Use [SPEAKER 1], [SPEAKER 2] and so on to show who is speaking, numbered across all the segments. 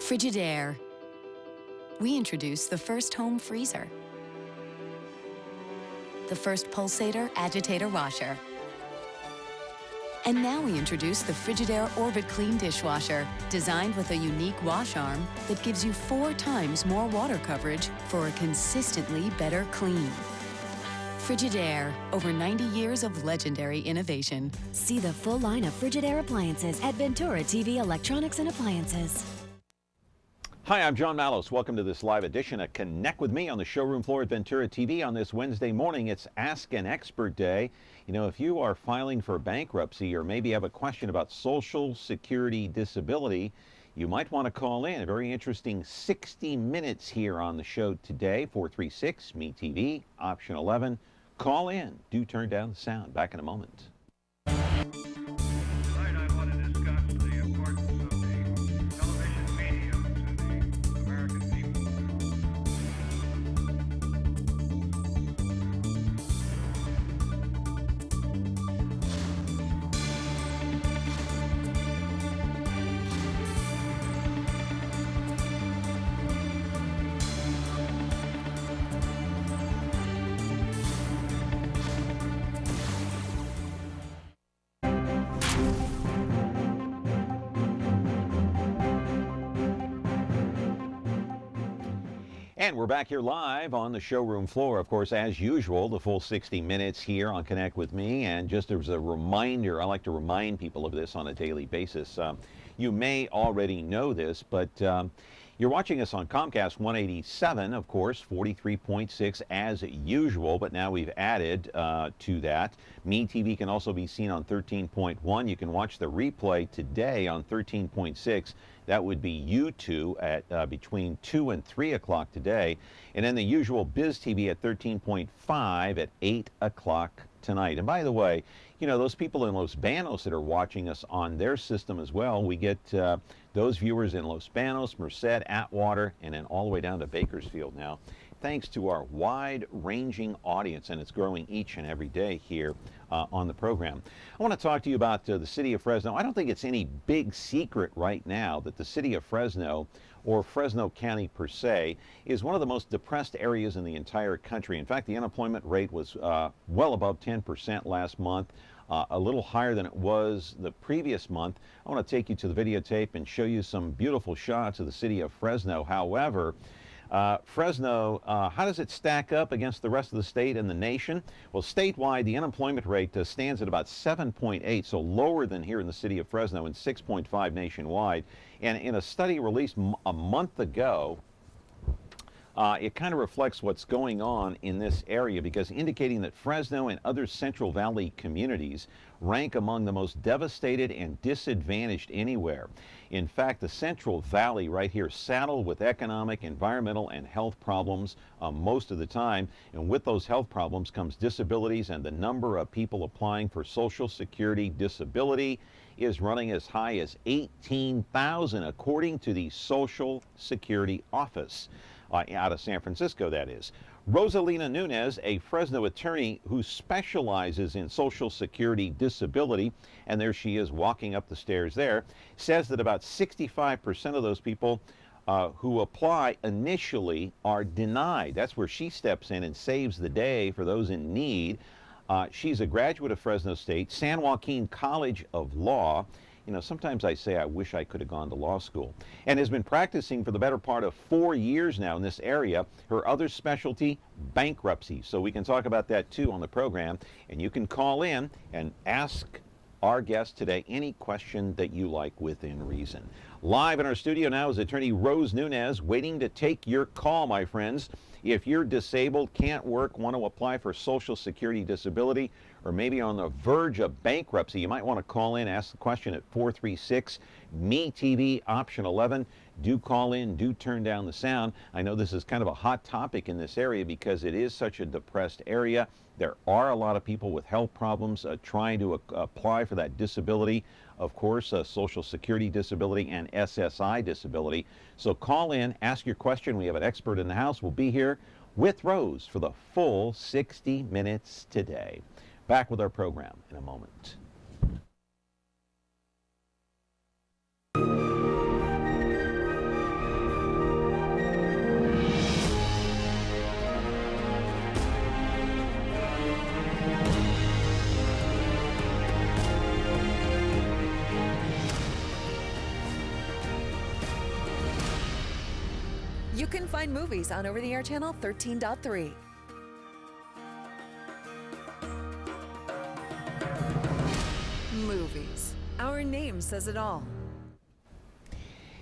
[SPEAKER 1] Frigidaire. We introduced the first home freezer, the first pulsator agitator washer. And now we introduce the Frigidaire Orbit Clean dishwasher, designed with a unique wash arm that gives you 4 times more water coverage for a consistently better clean. Frigidaire, over 90 years of legendary innovation.
[SPEAKER 2] See the full line of Frigidaire appliances at Ventura TV Electronics and Appliances.
[SPEAKER 3] Hi, I'm John Mallos. Welcome to this live edition of Connect with Me on the showroom floor at Ventura TV on this Wednesday morning. It's Ask an Expert Day. You know, if you are filing for bankruptcy or maybe have a question about Social Security disability, you might want to call in. A very interesting 60 minutes here on the show today. 436-ME-TV, option 11. Call in. Do turn down the sound. Back in a moment. And we're back here live on the showroom floor. Of course, as usual, the full 60 minutes here on Connect with Me. And just as a reminder, I like to remind people of this on a daily basis. You may already know this, but you're watching us on Comcast 187, of course, 43.6 as usual, but now we've added to that. Me TV can also be seen on 13.1. You can watch the replay today on 13.6. That would be U2 at between 2 and 3 o'clock today. And then the usual Biz TV at 13.5 at 8 o'clock tonight. And by the way, you know, those people in Los Banos that are watching us on their system as well, we get those viewers in Los Banos, Merced, Atwater, and then all the way down to Bakersfield now, thanks to our wide-ranging audience, and it's growing each and every day here on the program. I want to talk to you about the city of Fresno. I don't think it's any big secret right now that the city of Fresno, or Fresno County per se, is one of the most depressed areas in the entire country. In fact, the unemployment rate was well above 10% last month. A little higher than it was the previous month. I want to take you to the videotape and show you some beautiful shots of the city of Fresno. However, Fresno, how does it stack up against the rest of the state and the nation? Well, statewide, the unemployment rate stands at about 7.8, so lower than here in the city of Fresno, and 6.5 nationwide. And in a study released a month ago, it kind of reflects what's going on in this area, because indicating that Fresno and other Central Valley communities rank among the most devastated and disadvantaged anywhere. In fact, the Central Valley right here saddled with economic, environmental, and health problems most of the time. And with those health problems comes disabilities, and the number of people applying for Social Security disability is running as high as 18,000, according to the Social Security Office. Out of San Francisco, that is. Rosalina Nunez, a Fresno attorney who specializes in Social Security disability, and there she is walking up the stairs there, says that about 65% of those people who apply initially are denied. That's where she steps in and saves the day for those in need. She's a graduate of Fresno State, San Joaquin College of Law. You know, sometimes I say I wish I could have gone to law school, and has been practicing for the better part of 4 years now in this area. Her other specialty, bankruptcy. So we can talk about that too on the program, and you can call in and ask our guest today any question that you like within reason. Live in our studio now is attorney Rose Nunez, waiting to take your call, my friends. If you're disabled, can't work, want to apply for Social Security disability, or maybe on the verge of bankruptcy, you might want to call in, ask the question at 436-ME-TV, option 11. Do call in, do turn down the sound. I know this is kind of a hot topic in this area because it is such a depressed area. There are a lot of people with health problems trying to apply for that disability. Of course, Social Security disability and SSI disability. So call in, ask your question. We have an expert in the house. We'll be here with Rose for the full 60 minutes today. Back with our program in a moment.
[SPEAKER 4] You can find movies on over-the-air channel 13.3. Movies. Our name says it all.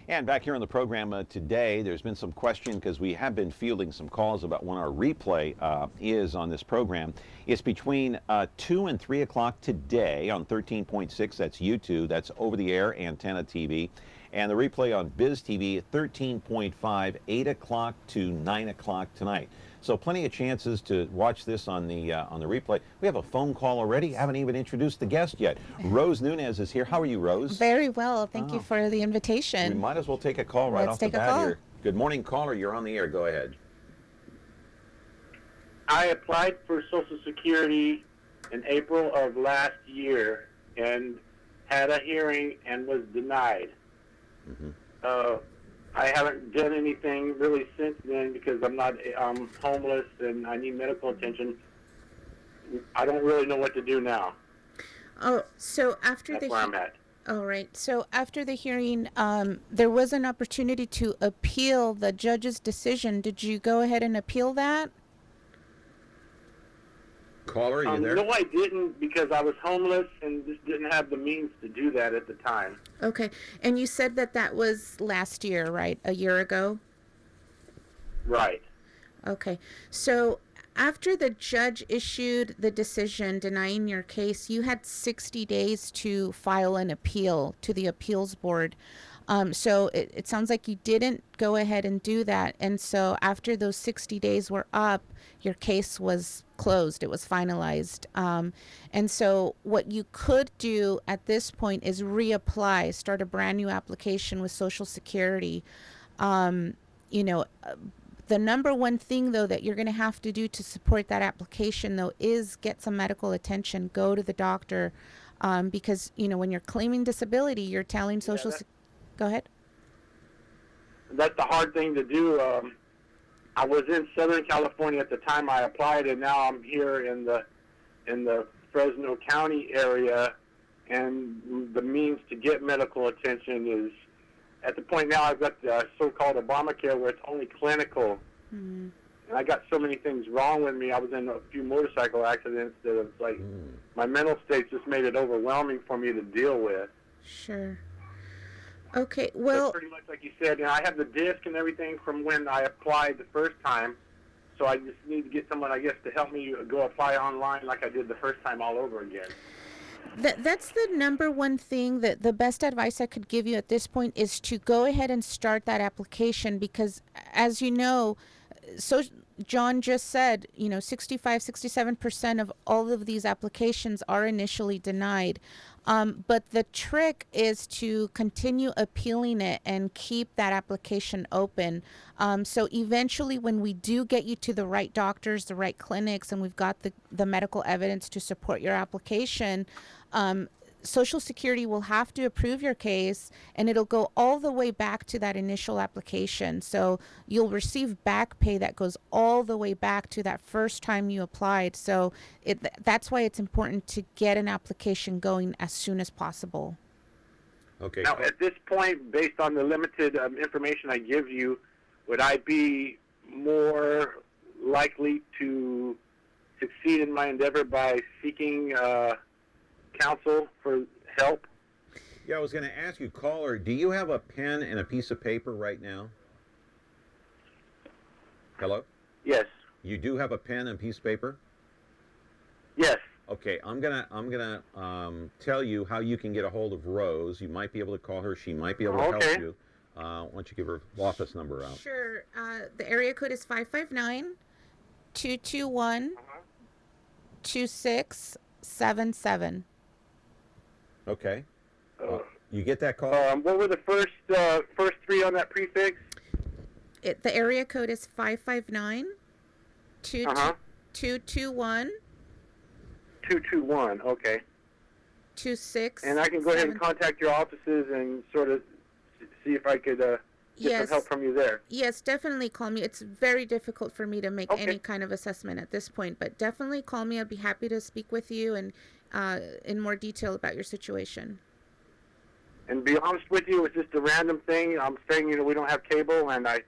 [SPEAKER 3] And back here on the program today, there's been some question because we have been fielding some calls about when our replay is on this program. It's between 2 and 3 o'clock today on 13.6. That's YouTube. That's over-the-air antenna TV. And the replay on Biz TV at 13.5, 8 o'clock to 9 o'clock tonight. So plenty of chances to watch this on the replay. We have a phone call already. Haven't even introduced the guest yet. Rose Nunez is here. How are you, Rose?
[SPEAKER 5] Very well. Thank you for the invitation.
[SPEAKER 3] We might as well take a call right off the bat here. Good morning, caller. You're on the air. Go ahead.
[SPEAKER 6] I applied for Social Security in April of last year and had a hearing and was denied. I haven't done anything really since then because I'm homeless and I need medical attention. I don't really know what to do now.
[SPEAKER 5] Oh, so after
[SPEAKER 6] That's where I'm at.
[SPEAKER 5] All right. So after the hearing, there was an opportunity to appeal the judge's decision. Did you go ahead and appeal that?
[SPEAKER 3] Caller, are you there?
[SPEAKER 6] No, I didn't because I was homeless and just didn't have the means to do that at the time.
[SPEAKER 5] Okay. And you said that was last year, right? A year ago?
[SPEAKER 6] Right.
[SPEAKER 5] Okay. So after the judge issued the decision denying your case, you had 60 days to file an appeal to the appeals board. So it sounds like you didn't go ahead and do that. And so after those 60 days were up, your case was closed. It was finalized. And so what you could do at this point is reapply, start a brand new application with Social Security. The number one thing, though, that you're going to have to do to support that application, though, is get some medical attention. Go to the doctor because, when you're claiming disability, you're telling Social Security. Go ahead.
[SPEAKER 6] That's the hard thing to do. I was in Southern California at the time I applied, and now I'm here in the Fresno County area, and the means to get medical attention is at the point now I've got the so-called Obamacare where it's only clinical. And I got so many things wrong with me. I was in a few motorcycle accidents that it's like my mental state just made it overwhelming for me to deal with.
[SPEAKER 5] Sure. Okay, well...
[SPEAKER 6] So pretty much like you said, I have the disc and everything from when I applied the first time, so I just need to get someone, I guess, to help me go apply online like I did the first time all over again.
[SPEAKER 5] That's the number one thing that the best advice I could give you at this point is to go ahead and start that application because, as you know, so John just said, 67% of all of these applications are initially denied. But the trick is to continue appealing it and keep that application open. So eventually when we do get you to the right doctors, the right clinics, and we've got the medical evidence to support your application, Social Security will have to approve your case, and it'll go all the way back to that initial application. So you'll receive back pay that goes all the way back to that first time you applied. So that's why it's important to get an application going as soon as possible.
[SPEAKER 3] Okay.
[SPEAKER 6] Now, at this point, based on the limited information I give you, would I be more likely to succeed in my endeavor by seeking counsel for help?
[SPEAKER 3] Yeah, I was going to ask you, caller, do you have a pen and a piece of paper right now? Hello?
[SPEAKER 6] Yes.
[SPEAKER 3] You do have a pen and a piece of paper?
[SPEAKER 6] Yes.
[SPEAKER 3] Okay, I'm gonna tell you how you can get a hold of Rose. You might be able to call her. She might be able to help you. Why don't you give her office number out?
[SPEAKER 5] Sure. The area code is 559-221-2677.
[SPEAKER 3] Okay. You get that call?
[SPEAKER 6] What were the first three on that prefix?
[SPEAKER 5] The area code is 559-221.
[SPEAKER 6] 221, okay.
[SPEAKER 5] 26.
[SPEAKER 6] And I can go ahead and contact your offices and sort of see if I could get some help from you there.
[SPEAKER 5] Yes, definitely call me. It's very difficult for me to make any kind of assessment at this point, but definitely call me. I'd be happy to speak with you and in more detail about your situation.
[SPEAKER 6] And be honest with you, it's just a random thing. I'm saying, we don't have cable, and I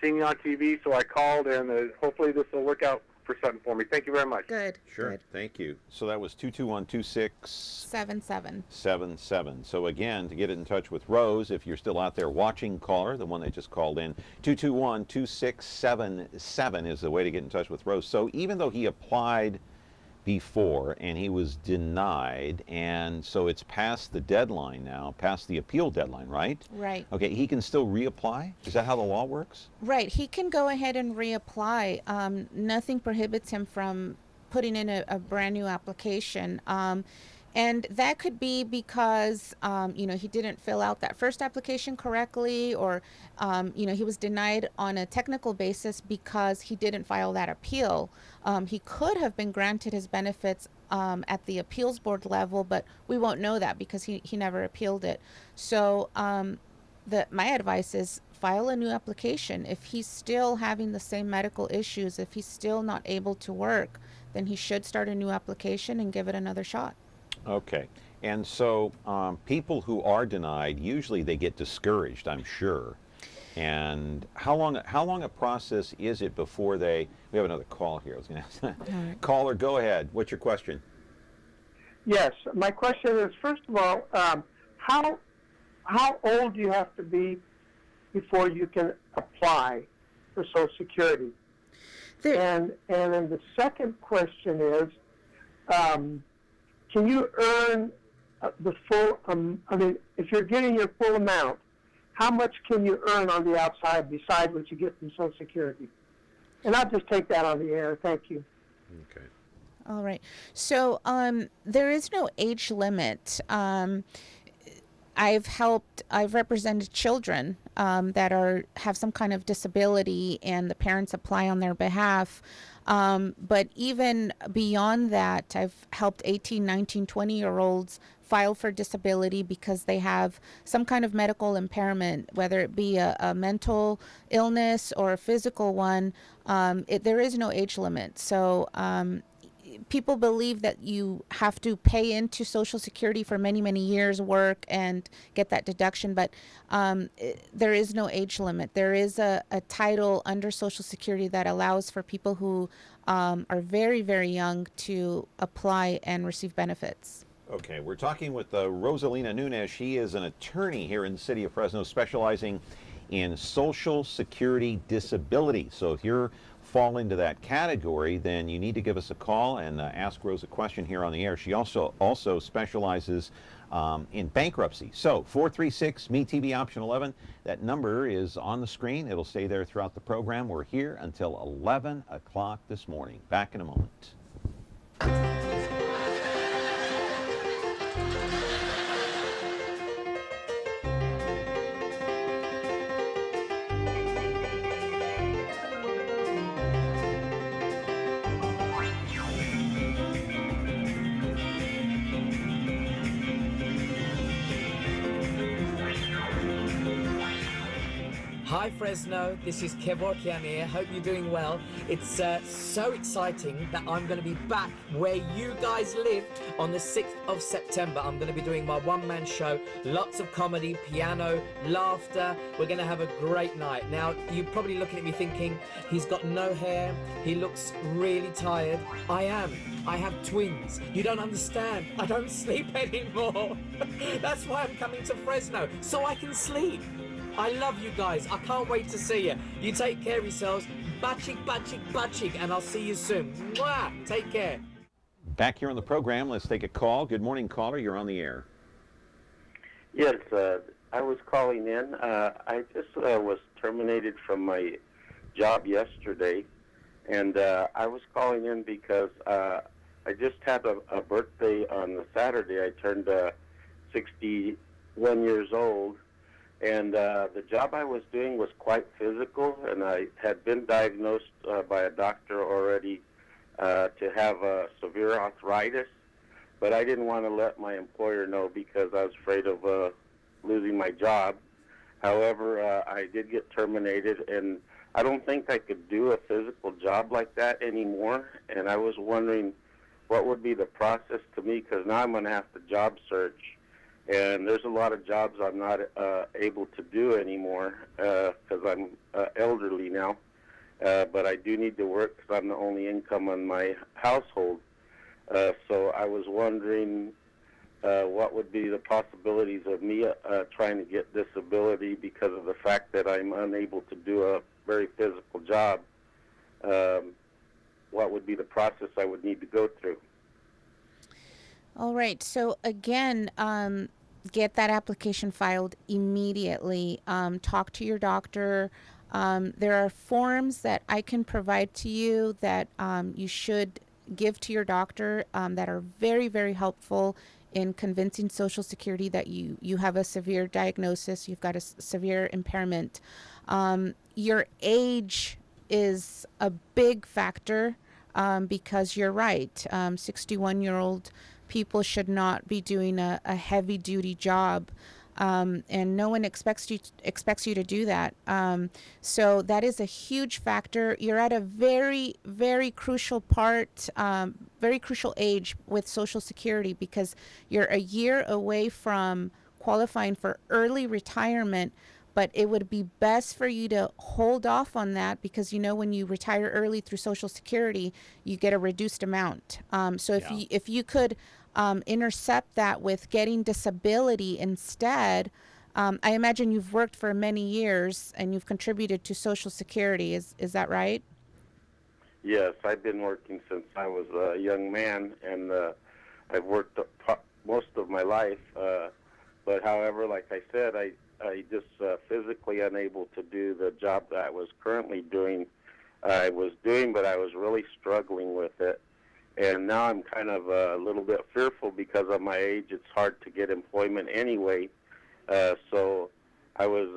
[SPEAKER 6] seen you on TV, so I called, and hopefully this will work out for something for me. Thank you very much.
[SPEAKER 5] Good.
[SPEAKER 3] Sure.
[SPEAKER 5] Good.
[SPEAKER 3] Thank you. So that was 221-2677.
[SPEAKER 5] 7-7.
[SPEAKER 3] So again, to get in touch with Rose, if you're still out there watching, caller, the one that just called in, 221-2677 is the way to get in touch with Rose. So even though he applied before and he was denied, and so it's past the deadline now, past the appeal deadline, right?
[SPEAKER 5] Right.
[SPEAKER 3] Okay, he can still reapply? Is that how the law works?
[SPEAKER 5] Right. He can go ahead and reapply. Nothing prohibits him from putting in a brand new application. And that could be because, he didn't fill out that first application correctly, or, he was denied on a technical basis because he didn't file that appeal. He could have been granted his benefits at the appeals board level, but we won't know that because he never appealed it. So my advice is file a new application. If he's still having the same medical issues, if he's still not able to work, then he should start a new application and give it another shot.
[SPEAKER 3] Okay. And so people who are denied, usually they get discouraged, I'm sure. And how long a process is it before we have another call here. I was going to ask.
[SPEAKER 5] Right.
[SPEAKER 3] Caller, go ahead. What's your question?
[SPEAKER 7] Yes, my question is, first of all, how old do you have to be before you can apply for Social Security? And then the second question is, can you earn the full? If you're getting your full amount, how much can you earn on the outside besides what you get from Social Security? And I'll just take that on the air. Thank you.
[SPEAKER 3] Okay.
[SPEAKER 5] All right. So there is no age limit. I've represented children that have some kind of disability, and the parents apply on their behalf. But even beyond that, I've helped 18, 19, 20-year-olds file for disability because they have some kind of medical impairment, whether it be a mental illness or a physical one. There is no age limit. So people believe that you have to pay into Social Security for many, many years' work and get that deduction, but there is no age limit. There is a title under Social Security that allows for people who are very, very young to apply and receive benefits.
[SPEAKER 3] Okay, we're talking with Rosalina Nunez. She is an attorney here in the city of Fresno, specializing in Social Security disability. So if you're fall into that category, then you need to give us a call and ask Rose a question here on the air. She also specializes in bankruptcy. So 436-ME-TV option 11. That number is on the screen. It'll stay there throughout the program. We're here until 11 o'clock this morning. Back in a moment.
[SPEAKER 8] Hi Fresno, this is Kevorkian here. Hope you're doing well. It's so exciting that I'm going to be back where you guys live on the 6th of September. I'm going to be doing my one-man show. Lots of comedy, piano, laughter. We're going to have a great night. Now, you're probably looking at me thinking, he's got no hair. He looks really tired. I am. I have twins. You don't understand. I don't sleep anymore. That's why I'm coming to Fresno, so I can sleep. I love you guys. I can't wait to see you. You take care of yourselves. Bachik, bachik, bachik, and I'll see you soon. Mwah! Take care.
[SPEAKER 3] Back here on the program, let's take a call. Good morning, caller. You're on the air.
[SPEAKER 9] Yes, I was calling in. I just was terminated from my job yesterday, and I was calling in because I just had a birthday on the Saturday. I turned 61 years old. And the job I was doing was quite physical, and I had been diagnosed by a doctor already to have severe arthritis. But I didn't want to let my employer know because I was afraid of losing my job. However, I did get terminated, and I don't think I could do a physical job like that anymore. And I was wondering what would be the process to me, because now I'm going to have to job search. And there's a lot of jobs I'm not able to do anymore because I'm elderly now, but I do need to work because I'm the only income on my household. So I was wondering what would be the possibilities of me trying to get disability because of the fact that I'm unable to do a very physical job. What would be the process I would need to go through?
[SPEAKER 5] All right. So again, get that application filed immediately. Talk to your doctor. There are forms that I can provide to you that you should give to your doctor that are very, very helpful in convincing Social Security that you have a severe diagnosis, you've got a severe impairment. Your age is a big factor because you're right. 61-year-old people should not be doing a heavy duty job. And no one expects you to do that. So that is a huge factor. You're at a very, very crucial part, very crucial age with Social Security because you're a year away from qualifying for early retirement. But it would be best for you to hold off on that because when you retire early through Social Security, you get a reduced amount. So if you could intercept that with getting disability instead, I imagine you've worked for many years and you've contributed to Social Security. Is that right?
[SPEAKER 9] Yes, I've been working since I was a young man, and I've worked most of my life. But however, like I said, I just physically unable to do the job that I was currently doing. I was doing, but I was really struggling with it. And now I'm kind of a little bit fearful because of my age. It's hard to get employment anyway. So I was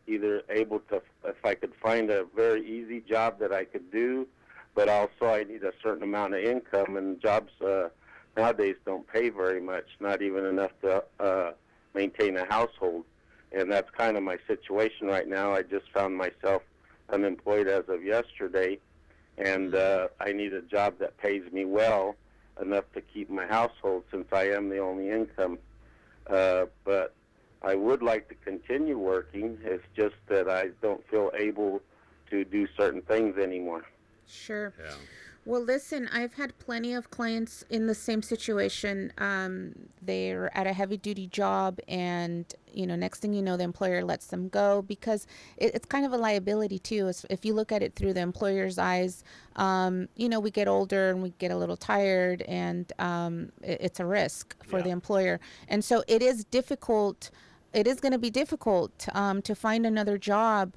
[SPEAKER 9] either able to, if I could find a very easy job that I could do, but also I need a certain amount of income, and jobs nowadays don't pay very much, not even enough to maintain a household. And that's kind of my situation right now. I just found myself unemployed as of yesterday, and I need a job that pays me well enough to keep my household since I am the only income. But I would like to continue working. It's just that I don't feel able to do certain things anymore.
[SPEAKER 5] Sure.
[SPEAKER 3] Yeah.
[SPEAKER 5] Well, listen, I've had plenty of clients in the same situation. They're at a heavy-duty job, and next thing you know, the employer lets them go because it's kind of a liability too. If you look at it through the employer's eyes, we get older and we get a little tired, and it's a risk for the employer. And so it is difficult. It is going to be difficult to find another job.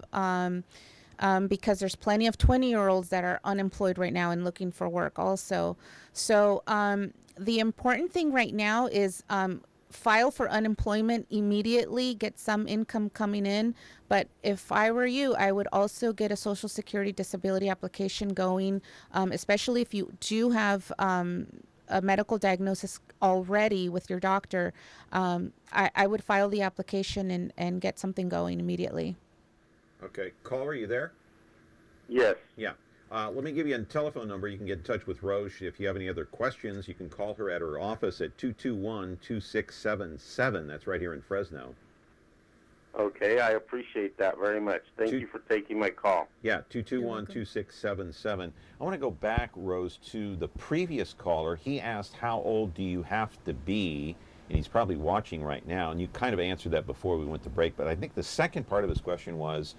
[SPEAKER 5] Because there's plenty of 20-year-olds that are unemployed right now and looking for work also. So the important thing right now is file for unemployment immediately, get some income coming in. But if I were you, I would also get a Social Security disability application going, especially if you do have a medical diagnosis already with your doctor. I would file the application and get something going immediately.
[SPEAKER 3] Okay. Caller, you there?
[SPEAKER 9] Yes.
[SPEAKER 3] Yeah. Let me give you a telephone number. You can get in touch with Rose. If you have any other questions, you can call her at her office at 221-2677. That's right here in Fresno.
[SPEAKER 9] Okay, I appreciate that very much. Thank you for taking my call.
[SPEAKER 3] Yeah, 221-2677. I want to go back, Rose, to the previous caller. He asked, how old do you have to be? And he's probably watching right now, and you kind of answered that before we went to break, but I think the second part of his question was,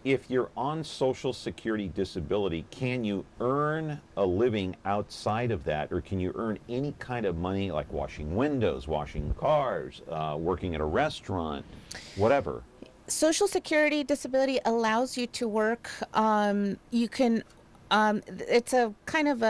[SPEAKER 3] if you're on Social Security disability, can you earn a living outside of that, or can you earn any kind of money like washing windows, washing cars, working at a restaurant, whatever?
[SPEAKER 5] Social Security disability allows you to work. You can, it's a kind of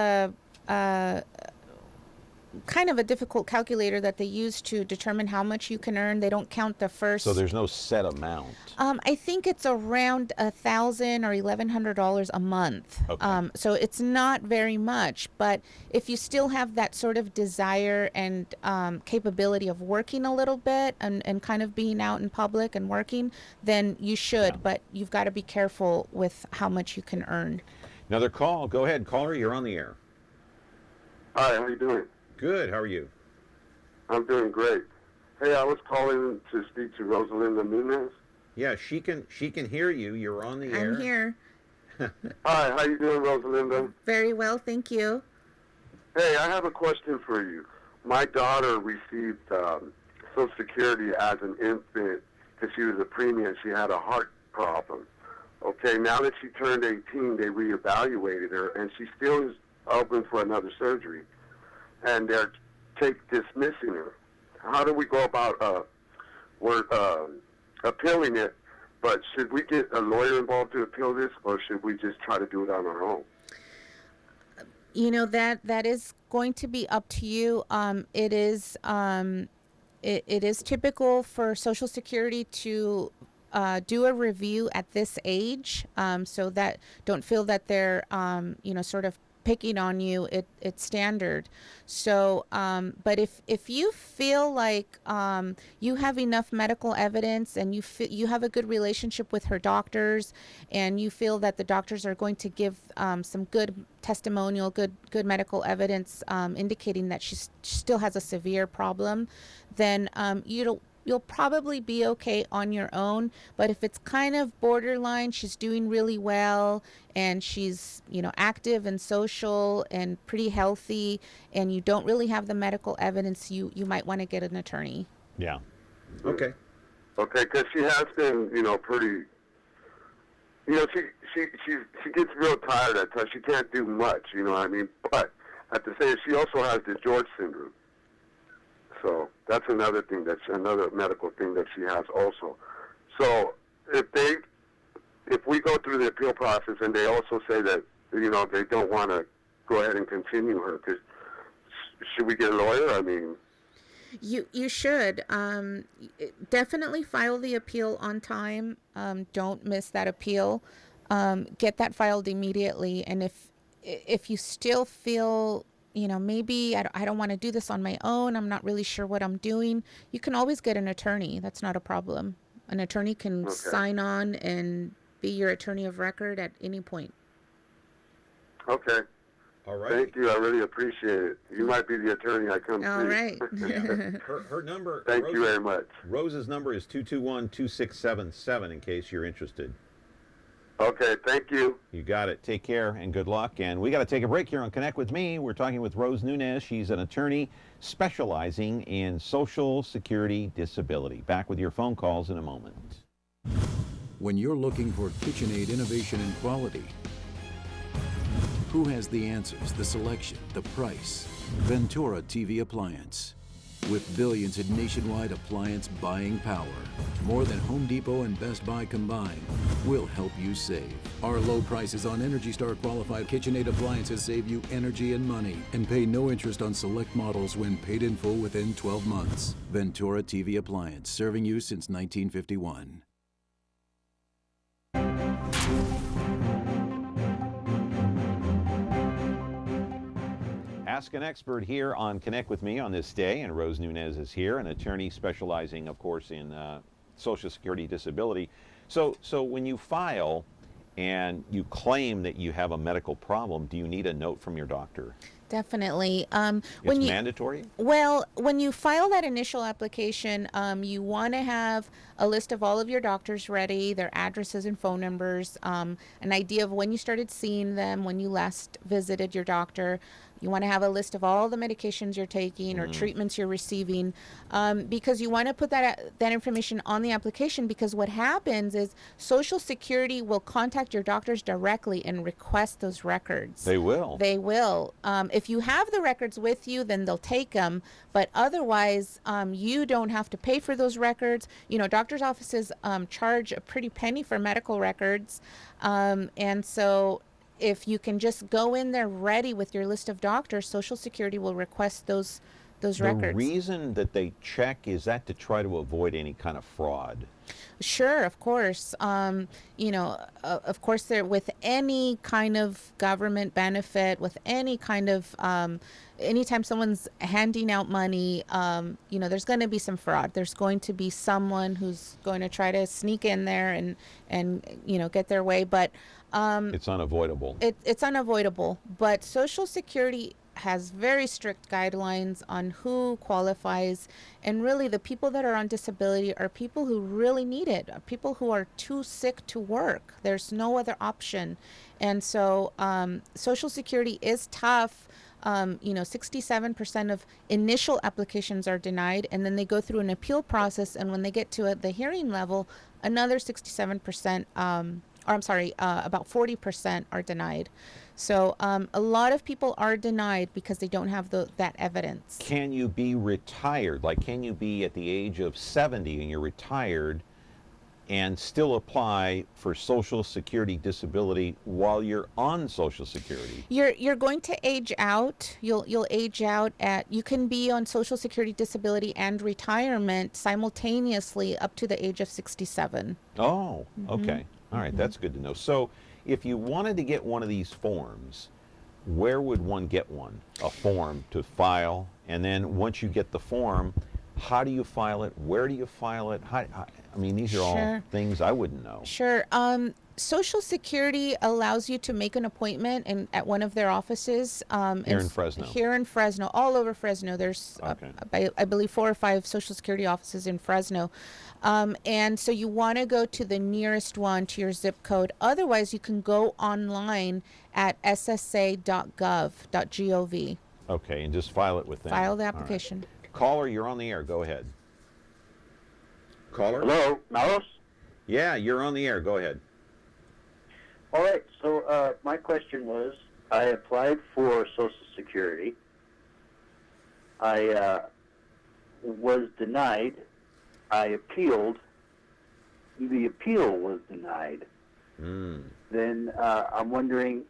[SPEAKER 5] a difficult calculator that they use to determine how much you can earn. They don't count the first.
[SPEAKER 3] So there's no set amount.
[SPEAKER 5] I think it's around $1,000 or $1,100 a month.
[SPEAKER 3] Okay.
[SPEAKER 5] So it's not very much, but if you still have that sort of desire and capability of working a little bit and kind of being out in public and working, then you should. Yeah. But you've got to be careful with how much you can earn.
[SPEAKER 3] Another call. Go ahead, caller. You're on the air.
[SPEAKER 10] Hi, how you doing?
[SPEAKER 3] Good. How are you?
[SPEAKER 10] I'm doing great. Hey, I was calling to speak to Rosalina Nunez.
[SPEAKER 3] Yeah, she can hear you. You're on the air.
[SPEAKER 5] I'm here.
[SPEAKER 10] Hi, how you doing, Rosalinda?
[SPEAKER 5] Very well, thank you.
[SPEAKER 10] Hey, I have a question for you. My daughter received Social Security as an infant because she was a preemie and she had a heart problem. Okay, now that she turned 18, they reevaluated her, and she still is open for another surgery, and they're dismissing her. How do we go about appealing it? But should we get a lawyer involved to appeal this, or should we just try to do it on our own?
[SPEAKER 5] You know, that is going to be up to you. It is typical for Social Security to do a review at this age, so that don't feel that they're sort of picking on you. It's standard. So but if you feel like you have enough medical evidence and you have a good relationship with her doctors, and you feel that the doctors are going to give some good testimonial, good medical evidence indicating that she still has a severe problem, then you'll probably be okay on your own. But if it's kind of borderline, she's doing really well and she's, active and social and pretty healthy, and you don't really have the medical evidence, you might want to get an attorney.
[SPEAKER 3] Yeah. Okay.
[SPEAKER 10] Okay, because she has been, pretty. She gets real tired at times. She can't do much, you know what I mean? But at the same, she also has the George syndrome. So that's another medical thing that she has also. So if we go through the appeal process and they also say that, they don't want to go ahead and continue her, should we get a lawyer? I mean,
[SPEAKER 5] you should definitely file the appeal on time. Don't miss that appeal. Get that filed immediately. And if you still feel, maybe I don't want to do this on my own, I'm not really sure what I'm doing, you can always get an attorney. That's not a problem. An attorney can sign on and be your attorney of record at any point.
[SPEAKER 10] Okay.
[SPEAKER 3] All right.
[SPEAKER 10] Thank you. I really appreciate it. You might be the attorney I come
[SPEAKER 5] All
[SPEAKER 10] see.
[SPEAKER 5] right.
[SPEAKER 3] Her number.
[SPEAKER 10] Thank you very much.
[SPEAKER 3] Rose's number is 221-2677 in case you're interested.
[SPEAKER 10] Okay, thank you.
[SPEAKER 3] You got it. Take care and good luck. And we got to take a break here on Connect with Me. We're talking with Rose Nunez. She's an attorney specializing in Social Security disability. Back with your phone calls in a moment.
[SPEAKER 11] When you're looking for KitchenAid innovation and quality, who has the answers, the selection, the price? Ventura TV Appliance. With billions in nationwide appliance buying power, more than Home Depot and Best Buy combined, will help you save. Our low prices on Energy Star qualified KitchenAid appliances save you energy and money, and pay no interest on select models when paid in full within 12 months. Ventura TV Appliance, serving you since 1951.
[SPEAKER 3] Ask an expert here on Connect with Me on this day, and Rose Nunez is here, an attorney specializing, of course, in Social Security disability. So when you file and you claim that you have a medical problem, do you need a note from your doctor?
[SPEAKER 5] Definitely.
[SPEAKER 3] It's mandatory?
[SPEAKER 5] Well, when you file that initial application, you want to have a list of all of your doctors ready, their addresses and phone numbers, an idea of when you started seeing them, when you last visited your doctor. You want to have a list of all the medications you're taking or treatments you're receiving, because you want to put that information on the application, because what happens is Social Security will contact your doctors directly and request those records.
[SPEAKER 3] They will.
[SPEAKER 5] They will. If you have the records with you, then they'll take them, but otherwise you don't have to pay for those records. Doctors' offices charge a pretty penny for medical records, and so if you can just go in there ready with your list of doctors, Social Security will request those records.
[SPEAKER 3] The reason that they check, is that to try to avoid any kind of fraud?
[SPEAKER 5] Sure, of course. Of course, there, with any kind of government benefit, with any kind of anytime someone's handing out money, there's going to be some fraud. There's going to be someone who's going to try to sneak in there and get their way. But
[SPEAKER 3] it's unavoidable.
[SPEAKER 5] It's unavoidable. But Social Security has very strict guidelines on who qualifies, and really the people that are on disability are people who really need it, people who are too sick to work. There's no other option. And so Social Security is tough. 67% of initial applications are denied, and then they go through an appeal process, and when they get to the hearing level, another 67%, about 40% are denied. So a lot of people are denied because they don't have that evidence.
[SPEAKER 3] Can you be retired? Like, can you be at the age of 70 and you're retired and still apply for Social Security disability while you're on Social Security?
[SPEAKER 5] You're going to age out. You'll age out you can be on Social Security disability and retirement simultaneously up to the age of 67.
[SPEAKER 3] Oh, okay. All right, that's good to know. So if you wanted to get one of these forms, where would one get one? A form to file, and then once you get the form, how do you file it? Where do you file it? I mean, these are all things I wouldn't know.
[SPEAKER 5] Sure. Social Security allows you to make an appointment at one of their offices.
[SPEAKER 3] Here in Fresno.
[SPEAKER 5] Here in Fresno, all over Fresno. There's, I believe, 4 or 5 Social Security offices in Fresno. And so you want to go to the nearest one to your zip code. Otherwise, you can go online at ssa.gov.
[SPEAKER 3] Okay, and just file it with them.
[SPEAKER 5] File the application.
[SPEAKER 3] Right. Caller, you're on the air. Go ahead. Caller?
[SPEAKER 12] Hello, Malos?
[SPEAKER 3] Yeah, you're on the air. Go ahead.
[SPEAKER 12] All right, so my question was, I applied for Social Security. I was denied. I appealed. The appeal was denied. Then I'm wondering,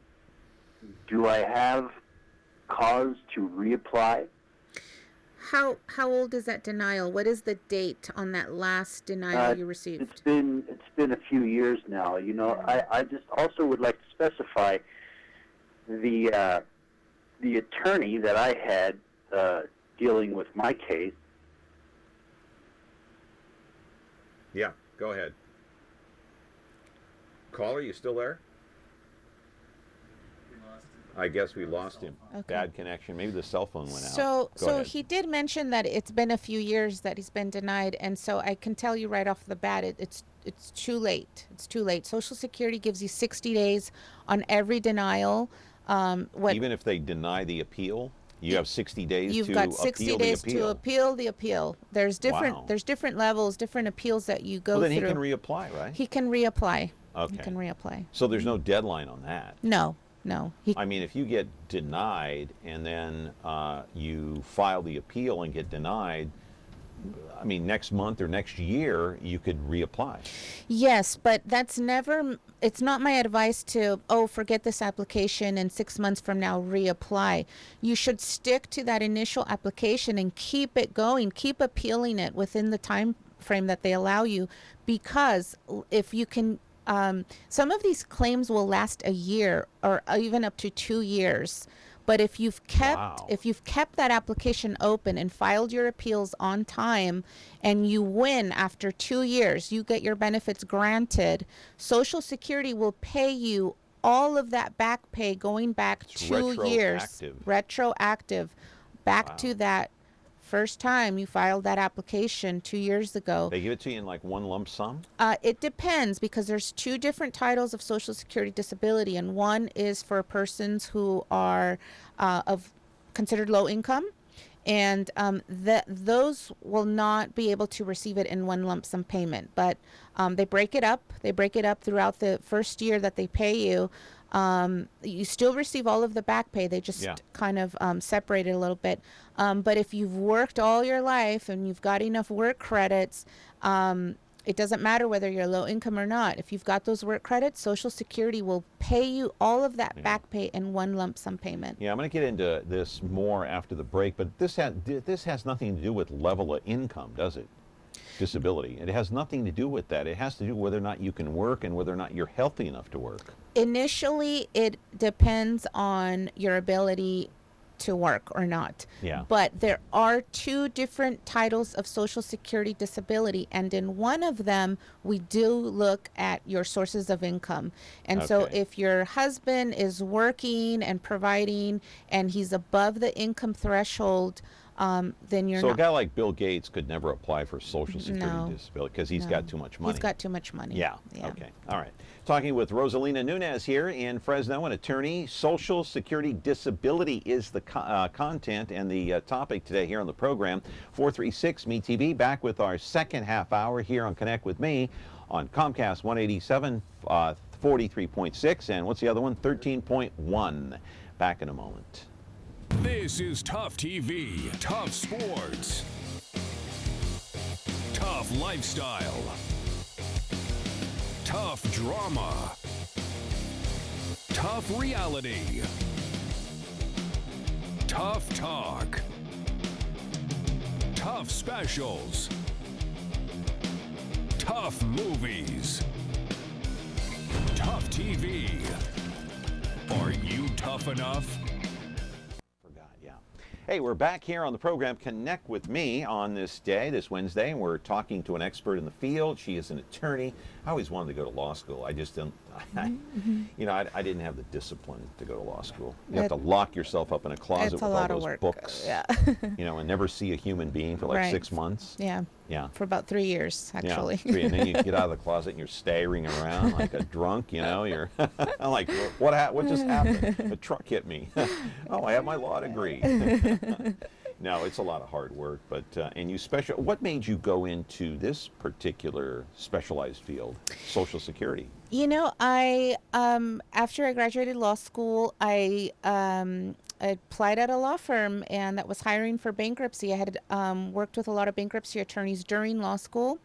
[SPEAKER 12] do I have cause to reapply?
[SPEAKER 5] How old is that denial? What is the date on that last denial you received?
[SPEAKER 12] It's been a few years now. You know, I just also would like to specify the attorney that I had dealing with my case.
[SPEAKER 3] Yeah, go ahead. Caller, you still there? I guess we lost him.
[SPEAKER 5] Okay.
[SPEAKER 3] Bad connection. Maybe the cell phone went out.
[SPEAKER 5] So he did mention that it's been a few years that he's been denied, and so I can tell you right off the bat, it's too late. It's too late. Social Security gives you 60 days on every denial.
[SPEAKER 3] Even if they deny the appeal, you have 60 days to appeal the appeal.
[SPEAKER 5] You've got 60 days to appeal the appeal. There's different levels, different appeals that you go through.
[SPEAKER 3] Well, then he can reapply, right?
[SPEAKER 5] He can reapply.
[SPEAKER 3] Okay.
[SPEAKER 5] He can reapply.
[SPEAKER 3] So there's no deadline on that?
[SPEAKER 5] No.
[SPEAKER 3] I mean, if you get denied and then you file the appeal and get denied, I mean, next month or next year, you could reapply.
[SPEAKER 5] Yes, but it's not my advice to, forget this application and 6 months from now reapply. You should stick to that initial application and keep it going, keep appealing it within the time frame that they allow you, because if you can, some of these claims will last a year or even up to 2 years. But if you've kept that application open and filed your appeals on time, and you win after 2 years, you get your benefits granted, Social Security will pay you all of that back pay going back 2 years. Retroactive. Back to that first time you filed that application 2 years ago.
[SPEAKER 3] They give it to you in like one lump sum?
[SPEAKER 5] It depends, because there's 2 different titles of Social Security disability, and one is for persons who are considered low income, and those will not be able to receive it in one lump sum payment, but they break it up. They break it up throughout the first year that they pay you. You still receive all of the back pay. They just kind of separate it a little bit. But if you've worked all your life and you've got enough work credits, it doesn't matter whether you're low income or not. If you've got those work credits, Social Security will pay you all of that back pay in one lump sum payment.
[SPEAKER 3] Yeah, I'm going to get into this more after the break, but this has nothing to do with level of income, does it? Disability. It has nothing to do with that. It has to do with whether or not you can work and whether or not you're healthy enough to work.
[SPEAKER 5] Initially, it depends on your ability to work or not.
[SPEAKER 3] Yeah.
[SPEAKER 5] But there are two different titles of Social Security disability, and in one of them, we do look at your sources of income. And so
[SPEAKER 3] Okay.
[SPEAKER 5] if your husband is working and providing and he's above the income threshold, then you're
[SPEAKER 3] So a
[SPEAKER 5] not.
[SPEAKER 3] guy like Bill Gates could never apply for Social Security
[SPEAKER 5] No.
[SPEAKER 3] disability because he's
[SPEAKER 5] No.
[SPEAKER 3] got too much money.
[SPEAKER 5] He's got too much money.
[SPEAKER 3] Yeah. Okay. All right. Talking with Rosalina Nunez here in Fresno, an attorney. Social Security disability is the content and the topic today here on the program. 436 MeTV, back with our second half hour here on Connect with Me on Comcast 187, 43.6, and what's the other one? 13.1. Back in a moment.
[SPEAKER 13] This is Tough TV, Tough Sports, Tough Lifestyle, Tough Drama, Tough Reality, Tough Talk, Tough Specials, Tough Movies, Tough TV. Are you tough enough?
[SPEAKER 3] Hey, we're back here on the program Connect with Me on this day, this Wednesday, and we're talking to an expert in the field. She is an attorney. I always wanted to go to law school. I just didn't, you know, I didn't have the discipline to go to law school. You have to lock yourself up in a closet with all those books, you know, and never see a human being for like 6 months.
[SPEAKER 5] Yeah.
[SPEAKER 3] Yeah.
[SPEAKER 5] For about 3 years, actually.
[SPEAKER 3] Yeah, and then you get out of the closet and you're staggering around like a drunk, you know. You're I'm like, what just happened? A truck hit me. Oh, I have my law degree. No, it's a lot of hard work, but and you what made you go into this particular specialized field, Social Security?
[SPEAKER 5] You know, I after I graduated law school, I applied at a law firm, and that was hiring for bankruptcy. I had worked with a lot of bankruptcy attorneys during law school,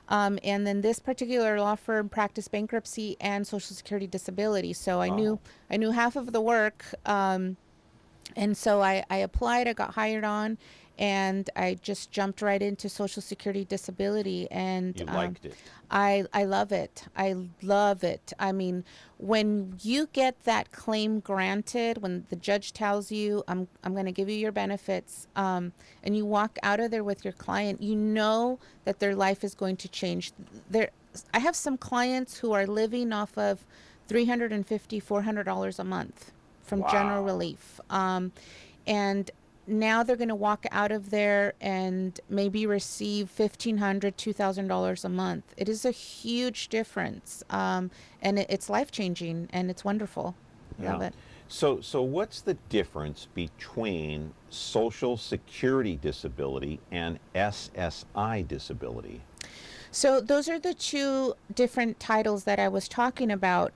[SPEAKER 5] and then this particular law firm practiced bankruptcy and Social Security disability. So I knew half of the work, and so I applied. I got hired on, and I just jumped right into Social Security disability, and
[SPEAKER 3] you liked it.
[SPEAKER 5] I love it. I love it. I mean, when you get that claim granted, when the judge tells you, I'm going to give you your benefits, and you walk out of there with your client, you know that their life is going to change. I have some clients who are living off of $350, $400 a month from general relief. And now they're going to walk out of there and maybe receive $1,500, $2,000 a month. It is a huge difference, and it's life-changing, and it's wonderful. Love it.
[SPEAKER 3] So what's the difference between Social Security disability and SSI disability?
[SPEAKER 5] So those are the two different titles that I was talking about.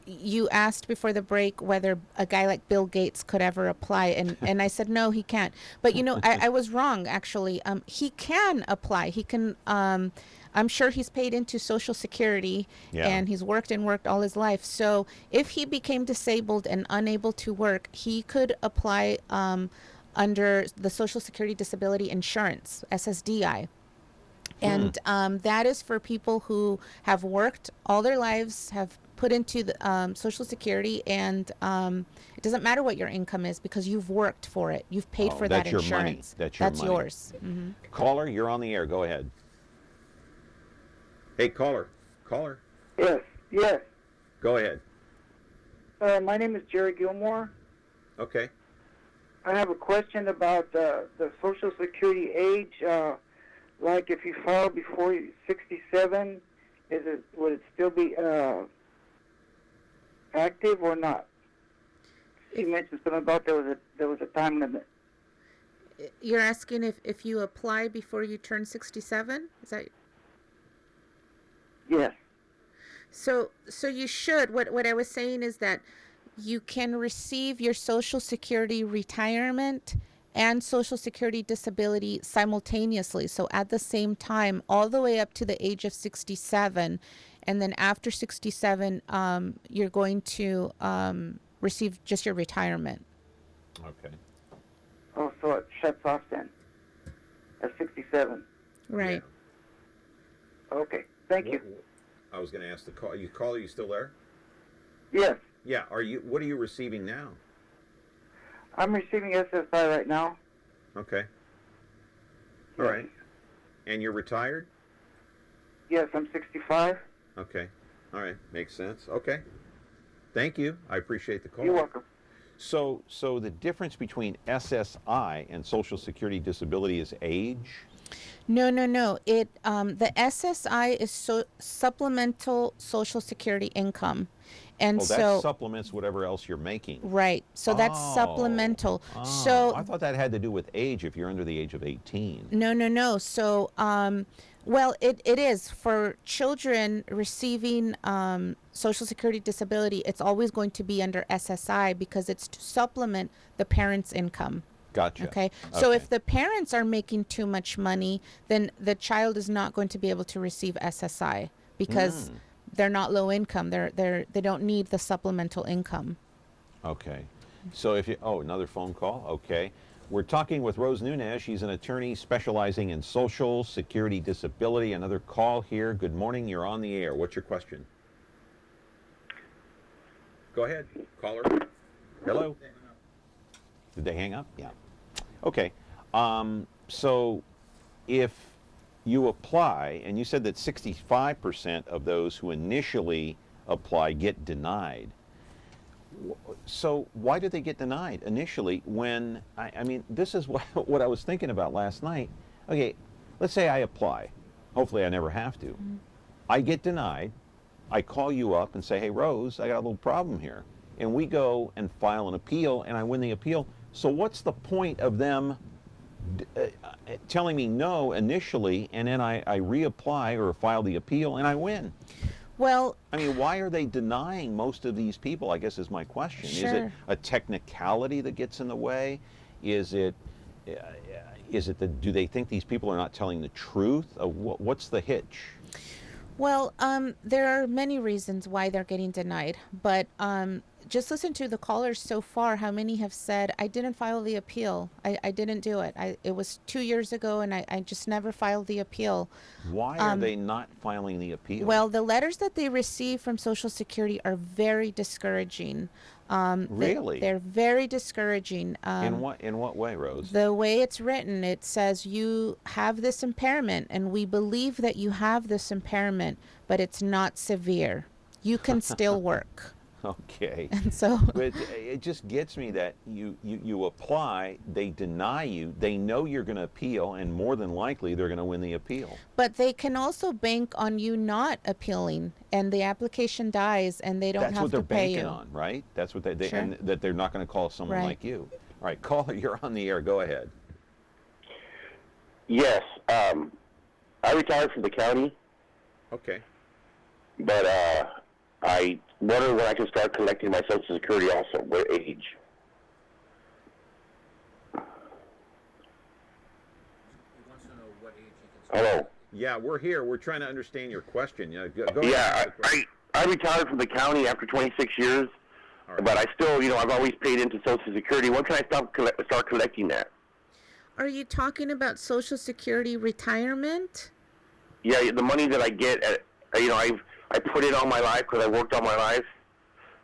[SPEAKER 5] You asked before the break whether a guy like Bill Gates could ever apply, and I said no, he can't. But you know, I was wrong actually. He can apply. He can. I'm sure he's paid into Social Security, and he's worked all his life. So if he became disabled and unable to work, he could apply under the Social Security Disability Insurance, SSDI. And that is for people who have worked all their lives, have put into the Social Security, and it doesn't matter what your income is because you've worked for it. You've paid for that insurance.
[SPEAKER 3] That's your money. That's
[SPEAKER 5] yours.
[SPEAKER 3] Caller, you're on the air. Go ahead. Hey, caller.
[SPEAKER 7] Yes.
[SPEAKER 3] Go ahead.
[SPEAKER 7] My name is Jerry Gilmore.
[SPEAKER 3] Okay.
[SPEAKER 7] I have a question about the Social Security age. Like if you file before 67, would it still be active or not? You mentioned something about there was a time limit.
[SPEAKER 5] You're asking if you apply before you turn 67? Is that?
[SPEAKER 7] Yes.
[SPEAKER 5] So you should. What I was saying is that you can receive your Social Security retirement and Social Security disability simultaneously. So at the same time, all the way up to the age of 67. And then after 67, you're going to receive just your retirement.
[SPEAKER 3] Okay.
[SPEAKER 7] Oh, so it shuts off then at 67.
[SPEAKER 5] Right.
[SPEAKER 7] Yeah. Okay. Thank you.
[SPEAKER 3] I was going to ask the caller. Are you still there?
[SPEAKER 7] Yes.
[SPEAKER 3] Yeah. What are you receiving now?
[SPEAKER 14] I'm receiving SSI right now.
[SPEAKER 3] Okay. All right. And you're retired?
[SPEAKER 14] Yes, I'm 65.
[SPEAKER 3] Okay. All right. Makes sense. Okay. Thank you. I appreciate the call.
[SPEAKER 14] You're welcome.
[SPEAKER 3] So the difference between SSI and Social Security disability is age?
[SPEAKER 5] No. It the SSI is supplemental Social Security income, and
[SPEAKER 3] that supplements whatever else you're making.
[SPEAKER 5] Right. So that's supplemental. So
[SPEAKER 3] I thought that had to do with age if you're under the age of 18.
[SPEAKER 5] No. So well, it is for children receiving Social Security disability. It's always going to be under SSI because it's to supplement the parent's income.
[SPEAKER 3] Gotcha.
[SPEAKER 5] Okay. So if the parents are making too much money, then the child is not going to be able to receive SSI because they're not low income. They don't need the supplemental income.
[SPEAKER 3] Okay. So if you another phone call. Okay. We're talking with Rose Nunez. She's an attorney specializing in Social Security disability. Another call here. Good morning. You're on the air. What's your question? Go ahead, caller. Hello. Did they hang up? Yeah. Okay. So if you apply, and you said that 65% of those who initially apply get denied. So why did they get denied initially when, I mean, this is what I was thinking about last night. Okay, let's say I apply. Hopefully I never have to. I get denied. I call you up and say, hey, Rose, I got a little problem here. And we go and file an appeal, and I win the appeal. So what's the point of them telling me no initially, and then I reapply or file the appeal, and I win?
[SPEAKER 5] Well,
[SPEAKER 3] I mean, why are they denying most of these people, I guess is my question.
[SPEAKER 5] Sure.
[SPEAKER 3] Is it a technicality that gets in the way? Is it do they think these people are not telling the truth? What's the hitch?
[SPEAKER 5] Well, there are many reasons why they're getting denied, but just listen to the callers so far. How many have said, I didn't file the appeal. I didn't do it. It was 2 years ago, and I just never filed the appeal.
[SPEAKER 3] Why are they not filing the appeal?
[SPEAKER 5] Well, the letters that they receive from Social Security are very discouraging.
[SPEAKER 3] Really?
[SPEAKER 5] They're very discouraging.
[SPEAKER 3] In what way, Rose?
[SPEAKER 5] The way it's written, it says you have this impairment, and we believe that you have this impairment, but it's not severe. You can still work.
[SPEAKER 3] Okay.
[SPEAKER 5] And so
[SPEAKER 3] but it just gets me that you apply, they deny you, they know you're going to appeal, and more than likely they're going to win the appeal.
[SPEAKER 5] But they can also bank on you not appealing, and the application dies, and they don't have to pay you.
[SPEAKER 3] That's what they're banking on, right? That's what they
[SPEAKER 5] Sure.
[SPEAKER 3] and that they're not going to call someone
[SPEAKER 5] Right.
[SPEAKER 3] like you. All right, caller, you're on the air. Go ahead.
[SPEAKER 9] Yes, I retired from the county,
[SPEAKER 3] Okay.
[SPEAKER 9] but I wonder when I can start collecting my Social Security also, what age? Hello?
[SPEAKER 3] Yeah, we're here. We're trying to understand your question. Go ahead.
[SPEAKER 9] Yeah, I retired from the county after 26 years, but I still, I've always paid into Social Security. When can I start collecting that?
[SPEAKER 5] Are you talking about Social Security retirement?
[SPEAKER 9] Yeah, the money that I get, I put it all my life because I worked all my life.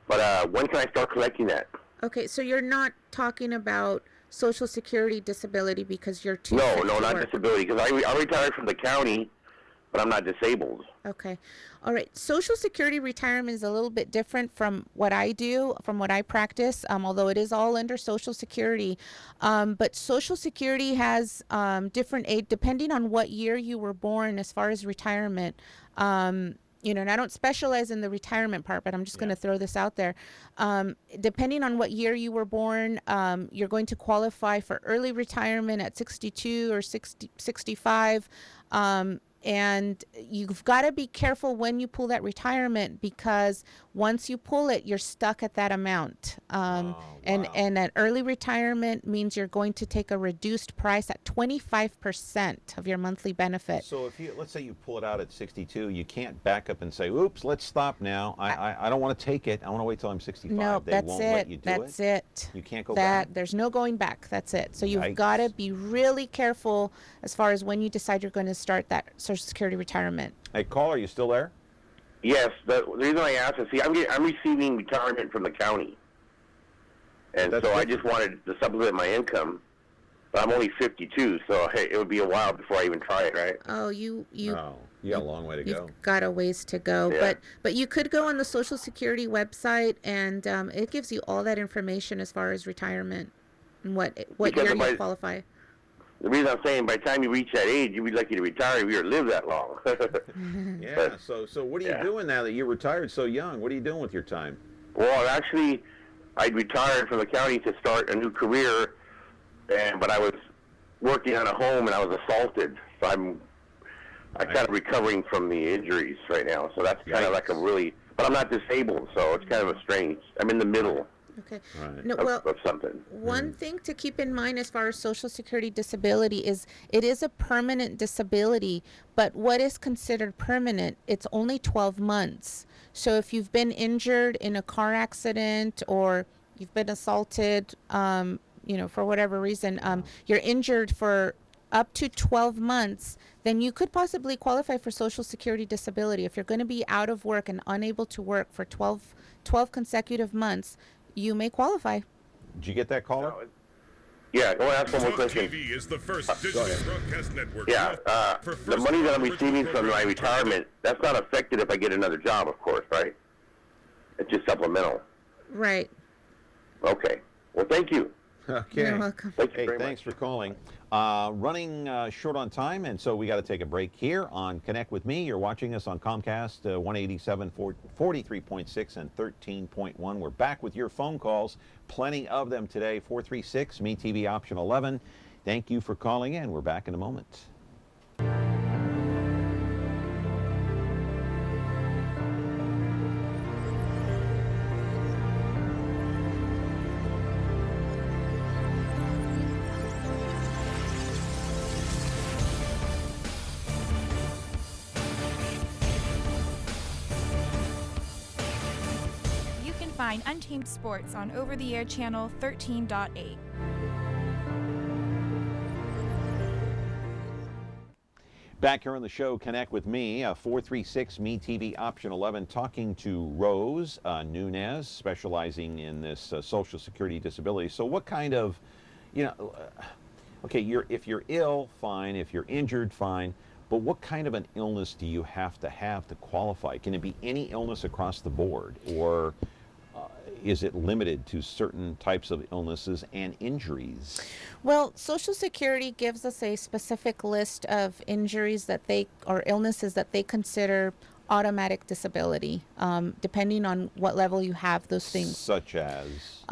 [SPEAKER 9] But when can I start collecting that?
[SPEAKER 5] Okay, so you're not talking about Social Security disability because you're too
[SPEAKER 9] No,
[SPEAKER 5] sick to
[SPEAKER 9] not
[SPEAKER 5] work.
[SPEAKER 9] disability, because I retired from the county, but I'm not disabled.
[SPEAKER 5] Okay. All right. Social Security retirement is a little bit different from what I do, from what I practice, although it is all under Social Security. But Social Security has different aid depending on what year you were born as far as retirement. And I don't specialize in the retirement part, but I'm just going to throw this out there. Depending on what year you were born, you're going to qualify for early retirement at 62 or 65. And you've got to be careful when you pull that retirement, because once you pull it, you're stuck at that amount. And an early retirement means you're going to take a reduced price at 25% of your monthly benefit.
[SPEAKER 3] So if let's say you pull it out at 62, you can't back up and say, oops, let's stop now. I don't want to take it. I want to wait till I'm 65.
[SPEAKER 5] No,
[SPEAKER 3] They
[SPEAKER 5] that's
[SPEAKER 3] won't
[SPEAKER 5] it.
[SPEAKER 3] let you do
[SPEAKER 5] That's it.
[SPEAKER 3] You can't go back?
[SPEAKER 5] There's no going back. That's it. So you've
[SPEAKER 3] Yikes.
[SPEAKER 5] got to be really careful as far as when you decide you're going to start that Social Security retirement.
[SPEAKER 3] Hey, caller, are you still there?
[SPEAKER 9] Yes, the reason I asked is, I'm receiving retirement from the county. And
[SPEAKER 3] That's
[SPEAKER 9] so I
[SPEAKER 3] different.
[SPEAKER 9] just wanted to supplement my income. But I'm only 52, so hey, it would be a while before I even try it, right?
[SPEAKER 5] Oh, you
[SPEAKER 3] Oh, you got a long way to go.
[SPEAKER 5] You've got a ways to go,
[SPEAKER 9] Yeah.
[SPEAKER 5] but you could go on the Social Security website, and it gives you all that information as far as retirement and what
[SPEAKER 9] Because
[SPEAKER 5] year
[SPEAKER 9] if I-
[SPEAKER 5] you qualify.
[SPEAKER 9] The reason I'm saying by the time you reach that age, you'd be lucky to retire if you live that long.
[SPEAKER 3] Yeah.
[SPEAKER 9] But-
[SPEAKER 3] So what are you doing now that you're retired so young? What are you doing with your time?
[SPEAKER 9] Well, actually, I retired from the county to start a new career, but I was working on a home and I was assaulted. So I'm kind of recovering from the injuries right now. So that's kind of like but I'm not disabled, so it's kind of a strange. I'm in the middle.
[SPEAKER 5] Okay.
[SPEAKER 3] Right.
[SPEAKER 5] No, well,
[SPEAKER 9] of something.
[SPEAKER 5] one thing to keep in mind as far as Social Security disability is it is a permanent disability, but what is considered permanent? It's only 12 months. So if you've been injured in a car accident or you've been assaulted, for whatever reason, you're injured for up to 12 months, then you could possibly qualify for Social Security disability. If you're going to be out of work and unable to work for 12 consecutive months, you may qualify.
[SPEAKER 3] Did you get that caller?
[SPEAKER 9] Yeah, I want to ask one more
[SPEAKER 13] Tough
[SPEAKER 9] question.
[SPEAKER 13] TV is the first digital broadcast network.
[SPEAKER 9] Yeah, the money that I'm receiving from my retirement, that's not affected if I get another job, of course, right? It's just supplemental.
[SPEAKER 5] Right.
[SPEAKER 9] Okay. Well, thank you.
[SPEAKER 3] Okay.
[SPEAKER 5] You're welcome.
[SPEAKER 9] Thank you
[SPEAKER 3] Hey,
[SPEAKER 9] very
[SPEAKER 3] thanks
[SPEAKER 9] much.
[SPEAKER 3] for calling. Running short on time, and so we got to take a break here on Connect with Me. You're watching us on Comcast 187, 43.6, and 13.1. We're back with your phone calls. Plenty of them today. 436, Me TV option 11. Thank you for calling in. We're back in a moment.
[SPEAKER 15] You can find Untamed Sports on over-the-air channel 13.8.
[SPEAKER 3] Back here on the show, Connect with Me, 436 Me TV option 11, talking to Rose Nunez, specializing in this Social Security disability. So what kind of, okay, if you're ill, fine. If you're injured, fine. But what kind of an illness do you have to qualify? Can it be any illness across the board, or is it limited to certain types of illnesses and injuries?
[SPEAKER 5] Well, Social Security gives us a specific list of injuries or illnesses that they consider automatic disability, depending on what level you have those things.
[SPEAKER 3] Such as?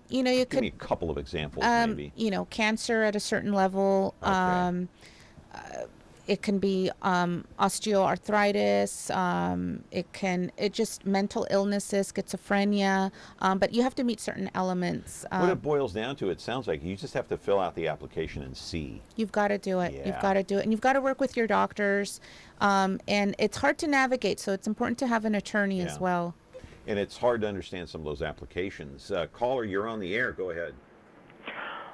[SPEAKER 5] You
[SPEAKER 3] Give
[SPEAKER 5] could
[SPEAKER 3] me a couple of examples, maybe.
[SPEAKER 5] Cancer at a certain level.
[SPEAKER 3] Okay.
[SPEAKER 5] It can be osteoarthritis. It just mental illnesses, schizophrenia. But you have to meet certain elements.
[SPEAKER 3] What it boils down to, it sounds like you just have to fill out the application and see.
[SPEAKER 5] You've got to do it.
[SPEAKER 3] Yeah.
[SPEAKER 5] You've got to do it, and you've got to work with your doctors. And it's hard to navigate, so it's important to have an attorney as well.
[SPEAKER 3] And it's hard to understand some of those applications. Caller, you're on the air. Go ahead.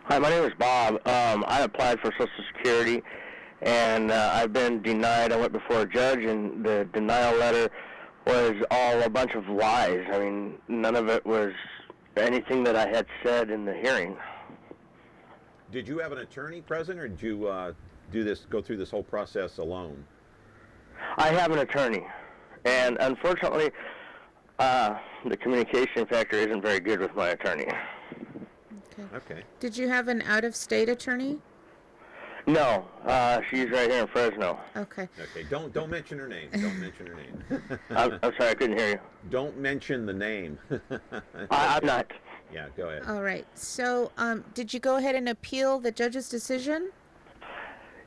[SPEAKER 16] Hi, my name is Bob. I applied for Social Security, and I've been denied. I went before a judge, and the denial letter was all a bunch of lies. I mean, none of it was anything that I had said in the hearing.
[SPEAKER 3] Did you have an attorney present, or did you go through this whole process alone?
[SPEAKER 16] I have an attorney, and unfortunately, the communication factor isn't very good with my attorney.
[SPEAKER 3] Okay.
[SPEAKER 5] Did you have an out-of-state attorney?
[SPEAKER 16] No, she's right here in Fresno.
[SPEAKER 5] Okay.
[SPEAKER 3] Okay. Don't mention her name. Don't mention her name.
[SPEAKER 16] I'm sorry, I couldn't hear you.
[SPEAKER 3] Don't mention the name.
[SPEAKER 16] I'm not.
[SPEAKER 3] Yeah, go ahead.
[SPEAKER 5] All right. So, did you go ahead and appeal the judge's decision?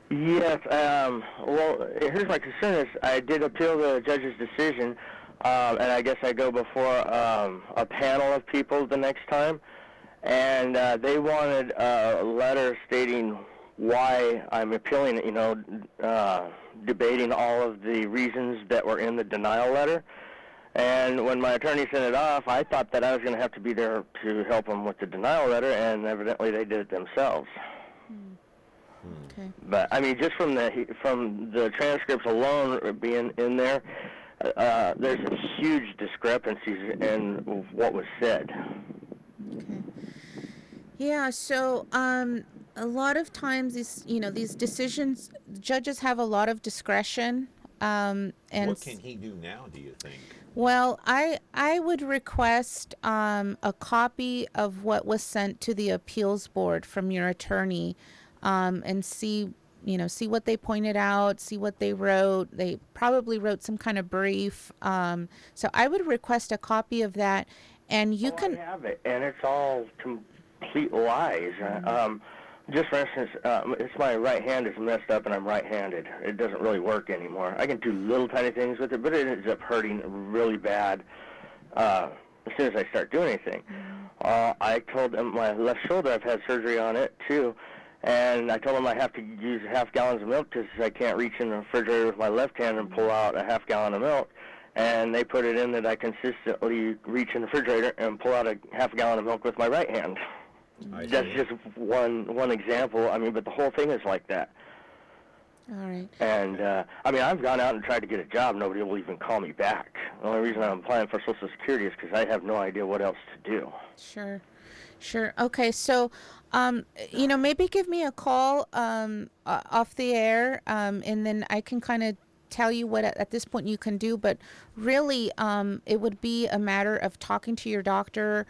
[SPEAKER 16] Yes. Well, here's my concern: is I did appeal the judge's decision, and I guess I go before a panel of people the next time, and they wanted a letter stating why I'm appealing it. You know, debating all of the reasons that were in the denial letter. And when my attorney sent it off, I thought that I was going to have to be there to help them with the denial letter, and evidently they did it themselves.
[SPEAKER 5] Okay.
[SPEAKER 16] But I mean, just from the transcripts alone being in there, there's a huge discrepancies in what was said.
[SPEAKER 5] Okay. Yeah, so a lot of times these decisions, judges have a lot of discretion. And
[SPEAKER 3] What can he do now, do you think?
[SPEAKER 5] well, I would request a copy of what was sent to the appeals board from your attorney, and see what they pointed out, see what they wrote. They probably wrote some kind of brief. So I would request a copy of that, and you can.
[SPEAKER 16] I have it, and it's all complete lies. Just for instance, it's my right hand is messed up, and I'm right-handed. It doesn't really work anymore. I can do little tiny things with it, but it ends up hurting really bad as soon as I start doing anything. I told them my left shoulder, I've had surgery on it too, and I told them I have to use half gallons of milk because I can't reach in the refrigerator with my left hand and pull out a half gallon of milk. And they put it in that I consistently reach in the refrigerator and pull out a half gallon of milk with my right hand. That's just one example. I mean, but the whole thing is like that.
[SPEAKER 5] All right.
[SPEAKER 16] And, I mean, I've gone out and tried to get a job. Nobody will even call me back. The only reason I'm applying for Social Security is because I have no idea what else to do.
[SPEAKER 5] Sure. Okay, so, maybe give me a call off the air, and then I can kind of tell you what at this point you can do. But really, it would be a matter of talking to your doctor,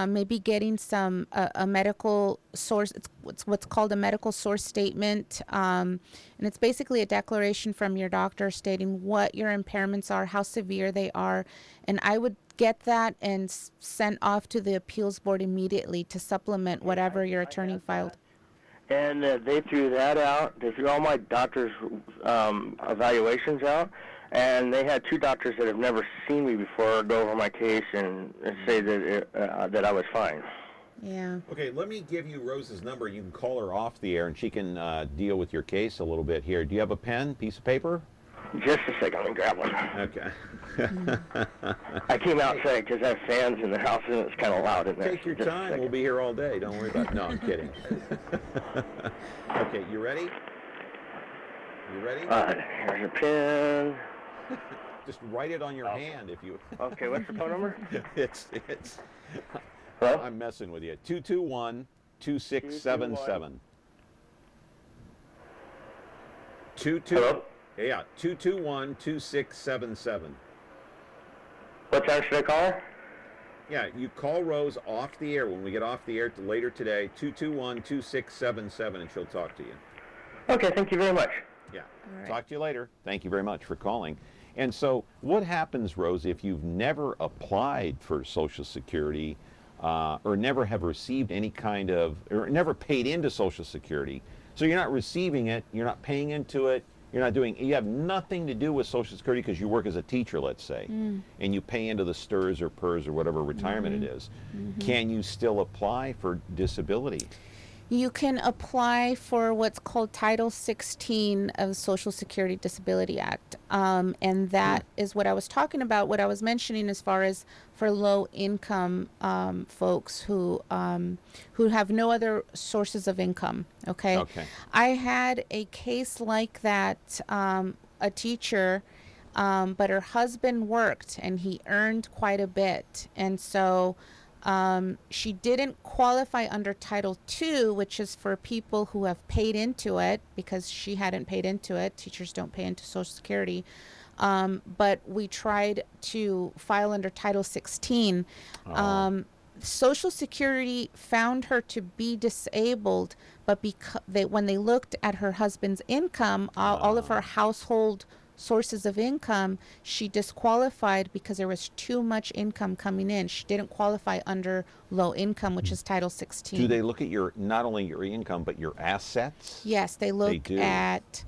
[SPEAKER 5] maybe getting a medical source. It's what's called a medical source statement, and it's basically a declaration from your doctor stating what your impairments are, how severe they are, and I would get that and sent off to the appeals board immediately to supplement whatever your attorney filed.
[SPEAKER 16] And they threw that out. They threw all my doctor's evaluations out. And they had two doctors that have never seen me before go over my case and say that I was fine.
[SPEAKER 5] Yeah.
[SPEAKER 3] Okay, let me give you Rose's number. You can call her off the air, and she can deal with your case a little bit here. Do you have a pen, piece of paper?
[SPEAKER 16] Just a second, let me grab one.
[SPEAKER 3] Okay.
[SPEAKER 16] I came outside because I have fans in the house and it's kind of loud in there.
[SPEAKER 3] Take your time. We'll be here all day. Don't worry about it. No, I'm kidding. Okay, you ready?
[SPEAKER 16] Here's a pen.
[SPEAKER 3] Just write it on your hand if you...
[SPEAKER 16] Okay, what's the phone number?
[SPEAKER 3] It's...
[SPEAKER 16] Hello?
[SPEAKER 3] I'm messing with you. 221-2677.
[SPEAKER 16] Hello?
[SPEAKER 3] Yeah, 221-2677.
[SPEAKER 16] What time should I call her?
[SPEAKER 3] Yeah, you call Rose off the air when we get off the air later today, 221-2677, and she'll talk to you.
[SPEAKER 16] Okay, thank you very much.
[SPEAKER 3] Yeah, talk to you later. Thank you very much for calling. And so what happens, Rose, if you've never applied for Social Security or never have received any kind of, or never paid into Social Security? So you're not receiving it, you're not paying into it, you have nothing to do with Social Security because you work as a teacher, let's say, and you pay into the STRS or PERS or whatever retirement it is. Can you still apply for disability?
[SPEAKER 5] You can apply for what's called Title 16 of the Social Security Disability Act. And that is what I was talking about, what I was mentioning as far as for low income folks who have no other sources of income. Okay. I had a case like that, a teacher, but her husband worked and he earned quite a bit. And so she didn't qualify under Title II, which is for people who have paid into it, because she hadn't paid into it. Teachers don't pay into Social Security. But we tried to file under Title 16. Social Security found her to be disabled, but when they looked at her husband's income, all of her household sources of income, she disqualified because there was too much income coming in. She didn't qualify under low income, which is Title 16.
[SPEAKER 3] Do they look at not only your income but your assets?
[SPEAKER 5] Yes, they look at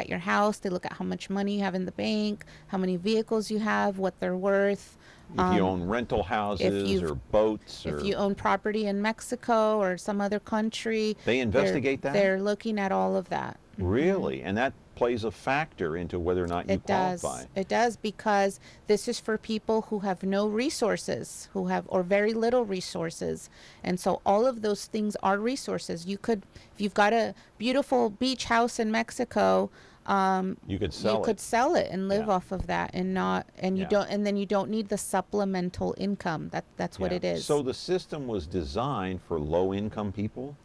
[SPEAKER 5] your house, they look at how much money you have in the bank, how many vehicles you have, what they're worth.
[SPEAKER 3] If you own rental houses or boats,
[SPEAKER 5] if you own property in Mexico or some other country,
[SPEAKER 3] they investigate that?
[SPEAKER 5] They're looking at all of that.
[SPEAKER 3] Really? And that plays a factor into whether or not you qualify.
[SPEAKER 5] It does, because this is for people who have no resources, or very little resources. And so all of those things are resources. You could, if you've got a beautiful beach house in Mexico,
[SPEAKER 3] You could sell
[SPEAKER 5] you
[SPEAKER 3] it.
[SPEAKER 5] could sell it and live
[SPEAKER 3] Yeah.
[SPEAKER 5] off of that, and not, and you
[SPEAKER 3] Yeah.
[SPEAKER 5] don't, and then you don't need the supplemental income. That's what
[SPEAKER 3] Yeah.
[SPEAKER 5] it is.
[SPEAKER 3] So the system was designed for low-income people?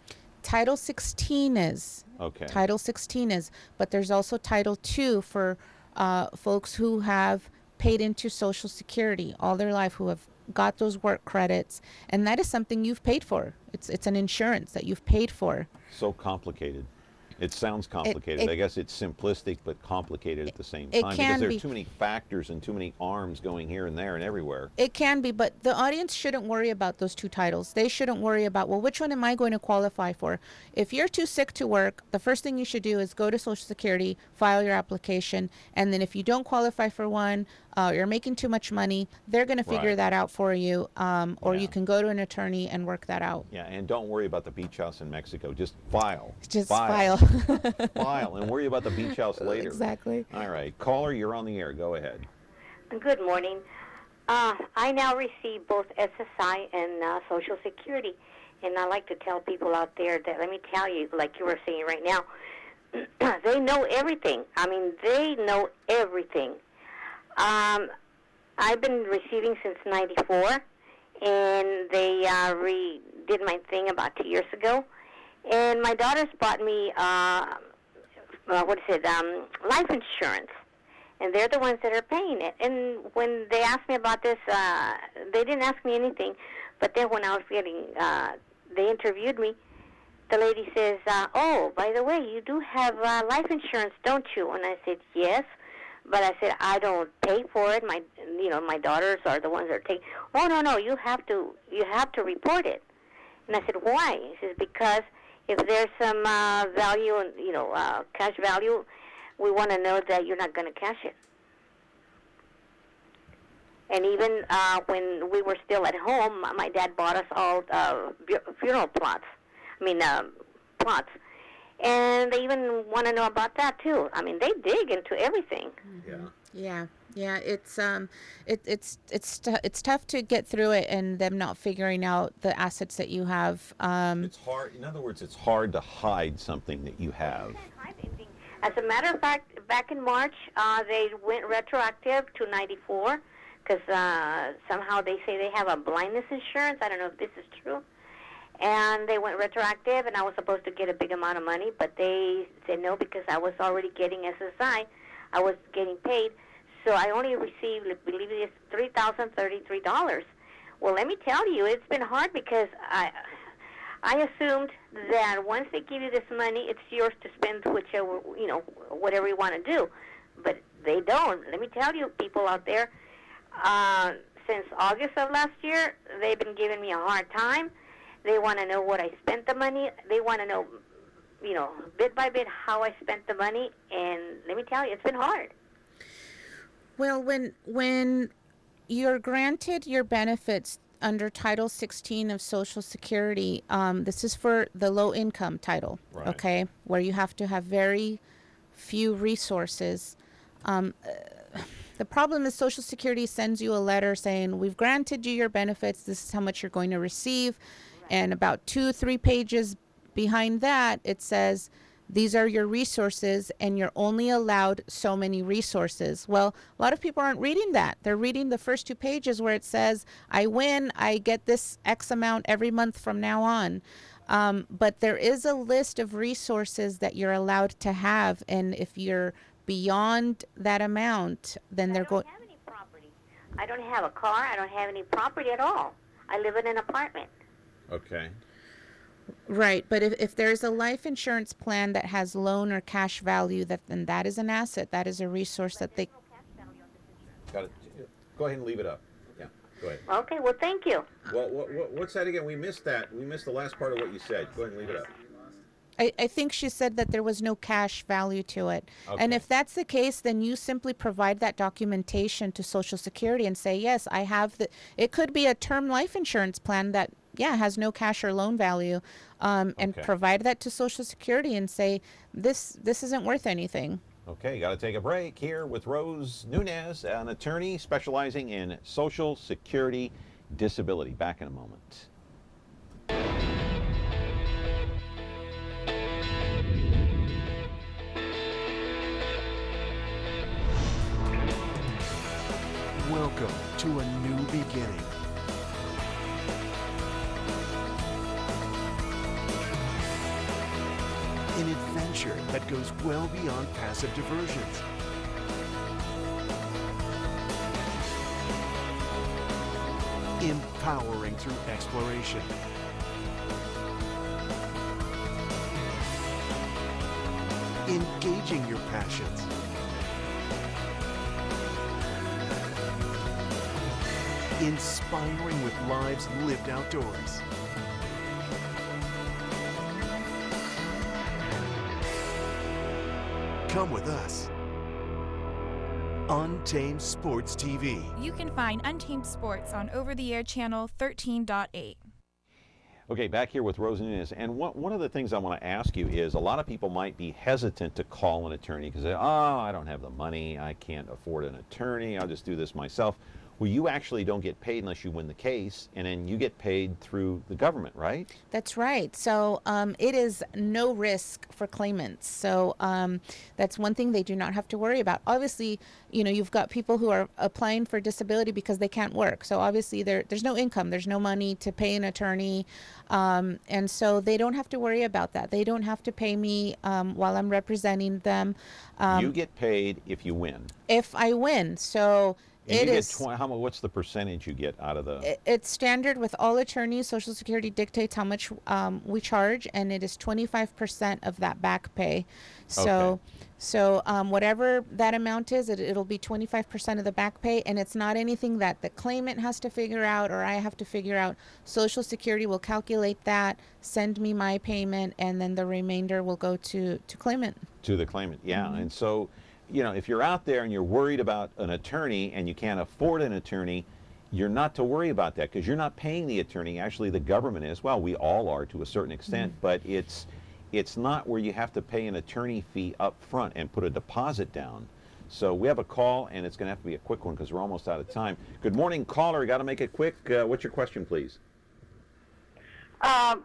[SPEAKER 5] Title 16 is.
[SPEAKER 3] Okay.
[SPEAKER 5] Title 16 is, but there's also Title 2 for folks who have paid into Social Security all their life, who have got those work credits, and that is something you've paid for. It's an insurance that you've paid for.
[SPEAKER 3] So complicated. It sounds complicated. I guess it's simplistic but complicated at the same
[SPEAKER 5] it
[SPEAKER 3] time,
[SPEAKER 5] can
[SPEAKER 3] because there
[SPEAKER 5] be.
[SPEAKER 3] are too many factors and too many arms going here and there and everywhere.
[SPEAKER 5] It can be, but the audience shouldn't worry about those two titles. They shouldn't worry about, well, which one am I going to qualify for? If you're too sick to work, the first thing you should do is go to Social Security, file your application, and then if you don't qualify for one, you're making too much money, they're going to figure
[SPEAKER 3] Right.
[SPEAKER 5] that out for you, or
[SPEAKER 3] Yeah.
[SPEAKER 5] you can go to an attorney and work that out.
[SPEAKER 3] Yeah, and don't worry about the beach house in Mexico. Just file.
[SPEAKER 5] Just
[SPEAKER 3] file.
[SPEAKER 5] file.
[SPEAKER 3] File, and worry about the beach house later.
[SPEAKER 5] Exactly.
[SPEAKER 3] All right. Caller, you're on the air. Go ahead.
[SPEAKER 17] Good morning. I now receive both SSI and Social Security, and I like to tell people out there that, let me tell you, like you were saying right now, they know everything. I mean, they know everything. I've been receiving since '94, and they did my thing about 2 years ago, and my daughters bought me life insurance, and they're the ones that are paying it. And when they asked me about this, they didn't ask me anything, but then when I was getting, they interviewed me, the lady says, oh, by the way, you do have life insurance, don't you? And I said, yes, but I said, I don't pay for it. My daughters are the ones that are taking. Oh, no, you have to report it. And I said, why? He says, because if there's some value, and cash value, we want to know that you're not going to cash it. And even when we were still at home, my dad bought us all funeral plots. Plots. And they even want to know about that too. I mean, they dig into everything.
[SPEAKER 3] Yeah.
[SPEAKER 5] Yeah. It's tough to get through it, and them not figuring out the assets that you have.
[SPEAKER 3] It's hard. In other words, it's hard to hide something that you have.
[SPEAKER 17] As a matter of fact, back in March, they went retroactive to '94 because somehow they say they have a blindness insurance. I don't know if this is true. And they went retroactive, and I was supposed to get a big amount of money, but they said no because I was already getting SSI. I was getting paid, so I only received, I believe it is $3,033. Well, let me tell you, it's been hard because I assumed that once they give you this money, it's yours to spend whichever, whatever you want to do. But they don't. Let me tell you, people out there, since August of last year, they've been giving me a hard time. They want to know what I spent the money. They want to know, bit by bit how I spent the money. And let me tell you, it's been hard.
[SPEAKER 5] Well, when you're granted your benefits under Title 16 of Social Security, this is for the low-income title,
[SPEAKER 3] Right.
[SPEAKER 5] okay, where you have to have very few resources. The problem is Social Security sends you a letter saying, we've granted you your benefits, this is how much you're going to receive, and about 2-3 pages behind that, it says, these are your resources, and you're only allowed so many resources. Well, a lot of people aren't reading that. They're reading the first 2 pages where it says, I win, I get this X amount every month from now on. But there is a list of resources that you're allowed to have, and if you're beyond that amount, then they're going.
[SPEAKER 17] I don't have any property. I don't have a car. I don't have any property at all. I live in an apartment.
[SPEAKER 3] Okay.
[SPEAKER 5] Right, but if there's a life insurance plan that has loan or cash value, then that is an asset. That is a resource that they.
[SPEAKER 3] Got it. Go ahead and leave it up. Yeah. Go ahead.
[SPEAKER 17] Okay. Well, thank you.
[SPEAKER 3] What's that again? We missed that. We missed the last part of what you said. Go ahead and leave it up.
[SPEAKER 5] I think she said that there was no cash value to it.
[SPEAKER 3] Okay.
[SPEAKER 5] And if that's the case, then you simply provide that documentation to Social Security and say, yes, I have the. It could be a term life insurance plan that, has no cash or loan value, and provide that to Social Security and say, this isn't worth anything.
[SPEAKER 3] Okay, got to take a break here with Rose Nunez, an attorney specializing in Social Security disability. Back in a moment.
[SPEAKER 18] Welcome to a new beginning. An adventure that goes well beyond passive diversions. Empowering through exploration. Engaging your passions. Inspiring with lives lived outdoors. Come with us. Untamed Sports TV.
[SPEAKER 15] You can find Untamed Sports on over-the-air channel 13.8.
[SPEAKER 3] Okay, back here with Rosalina Nunez, and one of the things I want to ask you is a lot of people might be hesitant to call an attorney because oh, I don't have the money, I can't afford an attorney, I'll just do this myself. Well, you actually don't get paid unless you win the case, and then you get paid through the government, right?
[SPEAKER 5] That's right. So it is no risk for claimants. So that's one thing they do not have to worry about. Obviously, you know, you've got people who are applying for disability because they can't work. So obviously there's no income, there's no money to pay an attorney. And so they don't have to worry about that. They don't have to pay me while I'm representing them.
[SPEAKER 3] You get paid if you win.
[SPEAKER 5] If I win. So
[SPEAKER 3] And
[SPEAKER 5] it
[SPEAKER 3] you
[SPEAKER 5] is.
[SPEAKER 3] get what's the percentage you get out of the?
[SPEAKER 5] It's standard with all attorneys. Social Security dictates how much we charge, and it is 25% of that back pay. So, whatever that amount is, it'll be 25% of the back pay, and it's not anything that the claimant has to figure out or I have to figure out. Social Security will calculate that, send me my payment, and then the remainder will go to claimant.
[SPEAKER 3] To the claimant, yeah.
[SPEAKER 5] Mm-hmm.
[SPEAKER 3] And so, you know, if you're out there and you're worried about an attorney and you can't afford an attorney, you're not to worry about that because you're not paying the attorney. Actually, the government is. Well, we all are to a certain extent, but it's not where you have to pay an attorney fee up front and put a deposit down. So we have a call, and it's going to have to be a quick one because we're almost out of time. Good morning, caller. Got to make it quick. What's your question, please?
[SPEAKER 19] Are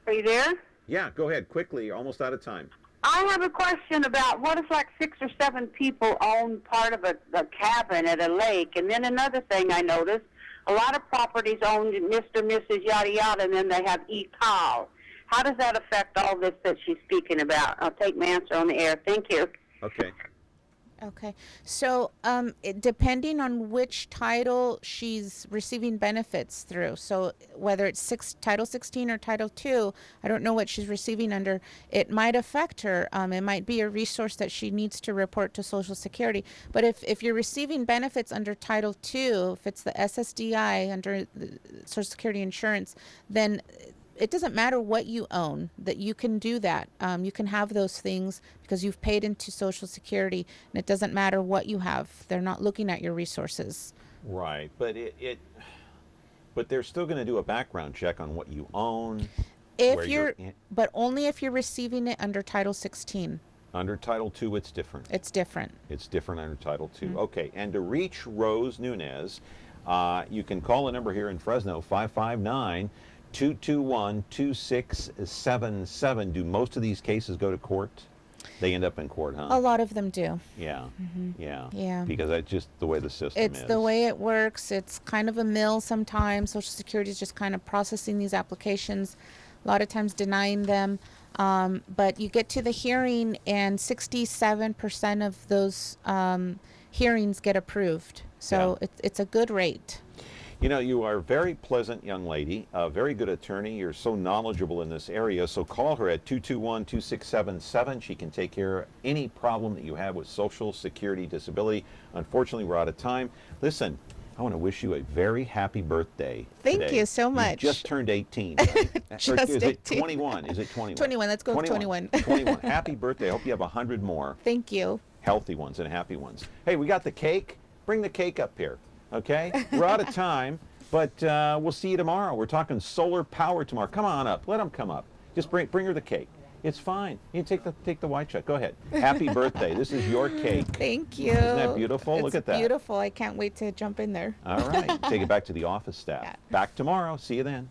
[SPEAKER 19] you there?
[SPEAKER 3] Yeah, go ahead. Quickly. You're almost out of time.
[SPEAKER 19] I have a question about what if like 6 or 7 people own part of a cabin at a lake, and then another thing I noticed, a lot of properties owned Mr., Mrs., yada, yada, and then they have e-call. How does that affect all this that she's speaking about? I'll take my answer on the air. Thank you.
[SPEAKER 3] Okay.
[SPEAKER 5] Okay. So depending on which title she's receiving benefits through, so whether it's Title 16 or Title 2, I don't know what she's receiving under, it might affect her. It might be a resource that she needs to report to Social Security. But if you're receiving benefits under Title 2, if it's the SSDI under the Social Security insurance, then it doesn't matter what you own, that you can do that. You can have those things because you've paid into Social Security, and it doesn't matter what you have. They're not looking at your resources.
[SPEAKER 3] Right, but but they're still going to do a background check on what you own.
[SPEAKER 5] But only if you're receiving it under Title 16.
[SPEAKER 3] Under Title 2, it's different.
[SPEAKER 5] It's different.
[SPEAKER 3] It's different under Title 2.
[SPEAKER 5] Mm-hmm.
[SPEAKER 3] Okay, and to reach Rose Nunez, you can call the number here in Fresno, 559-221-2677. Do most of these cases go to court? They end up in court, huh?
[SPEAKER 5] A lot of them do.
[SPEAKER 3] Yeah, yeah.
[SPEAKER 5] Yeah.
[SPEAKER 3] Because that's just the way the system is.
[SPEAKER 5] It's the way it works. It's kind of a mill sometimes. Social Security is just kind of processing these applications, a lot of times denying them. But you get to the hearing, and 67% of those hearings get approved. So it's a good rate.
[SPEAKER 3] You know, you are a very pleasant young lady, a very good attorney. You're so knowledgeable in this area. So call her at 221-2677. She can take care of any problem that you have with Social Security disability. Unfortunately, we're out of time. Listen, I want to wish you a very happy birthday.
[SPEAKER 5] Thank you so much.
[SPEAKER 3] You just turned 18. Right?
[SPEAKER 5] Just
[SPEAKER 3] is
[SPEAKER 5] 18.
[SPEAKER 3] it 21? Is it 21?
[SPEAKER 5] 21. Let's go with 21.
[SPEAKER 3] 21. Happy birthday. I hope you have 100 more.
[SPEAKER 5] Thank you.
[SPEAKER 3] Healthy ones and happy ones. Hey, we got the cake. Bring the cake up here. Okay? We're out of time, but we'll see you tomorrow. We're talking solar power tomorrow. Come on up. Let them come up. Just bring her the cake. It's fine. You can take the white check. Go ahead. Happy birthday. This is your cake.
[SPEAKER 5] Thank you.
[SPEAKER 3] Isn't that beautiful? Look at that.
[SPEAKER 5] It's beautiful. I can't wait to jump in there.
[SPEAKER 3] All right. Take it back to the office staff.
[SPEAKER 5] Yeah.
[SPEAKER 3] Back tomorrow. See you then.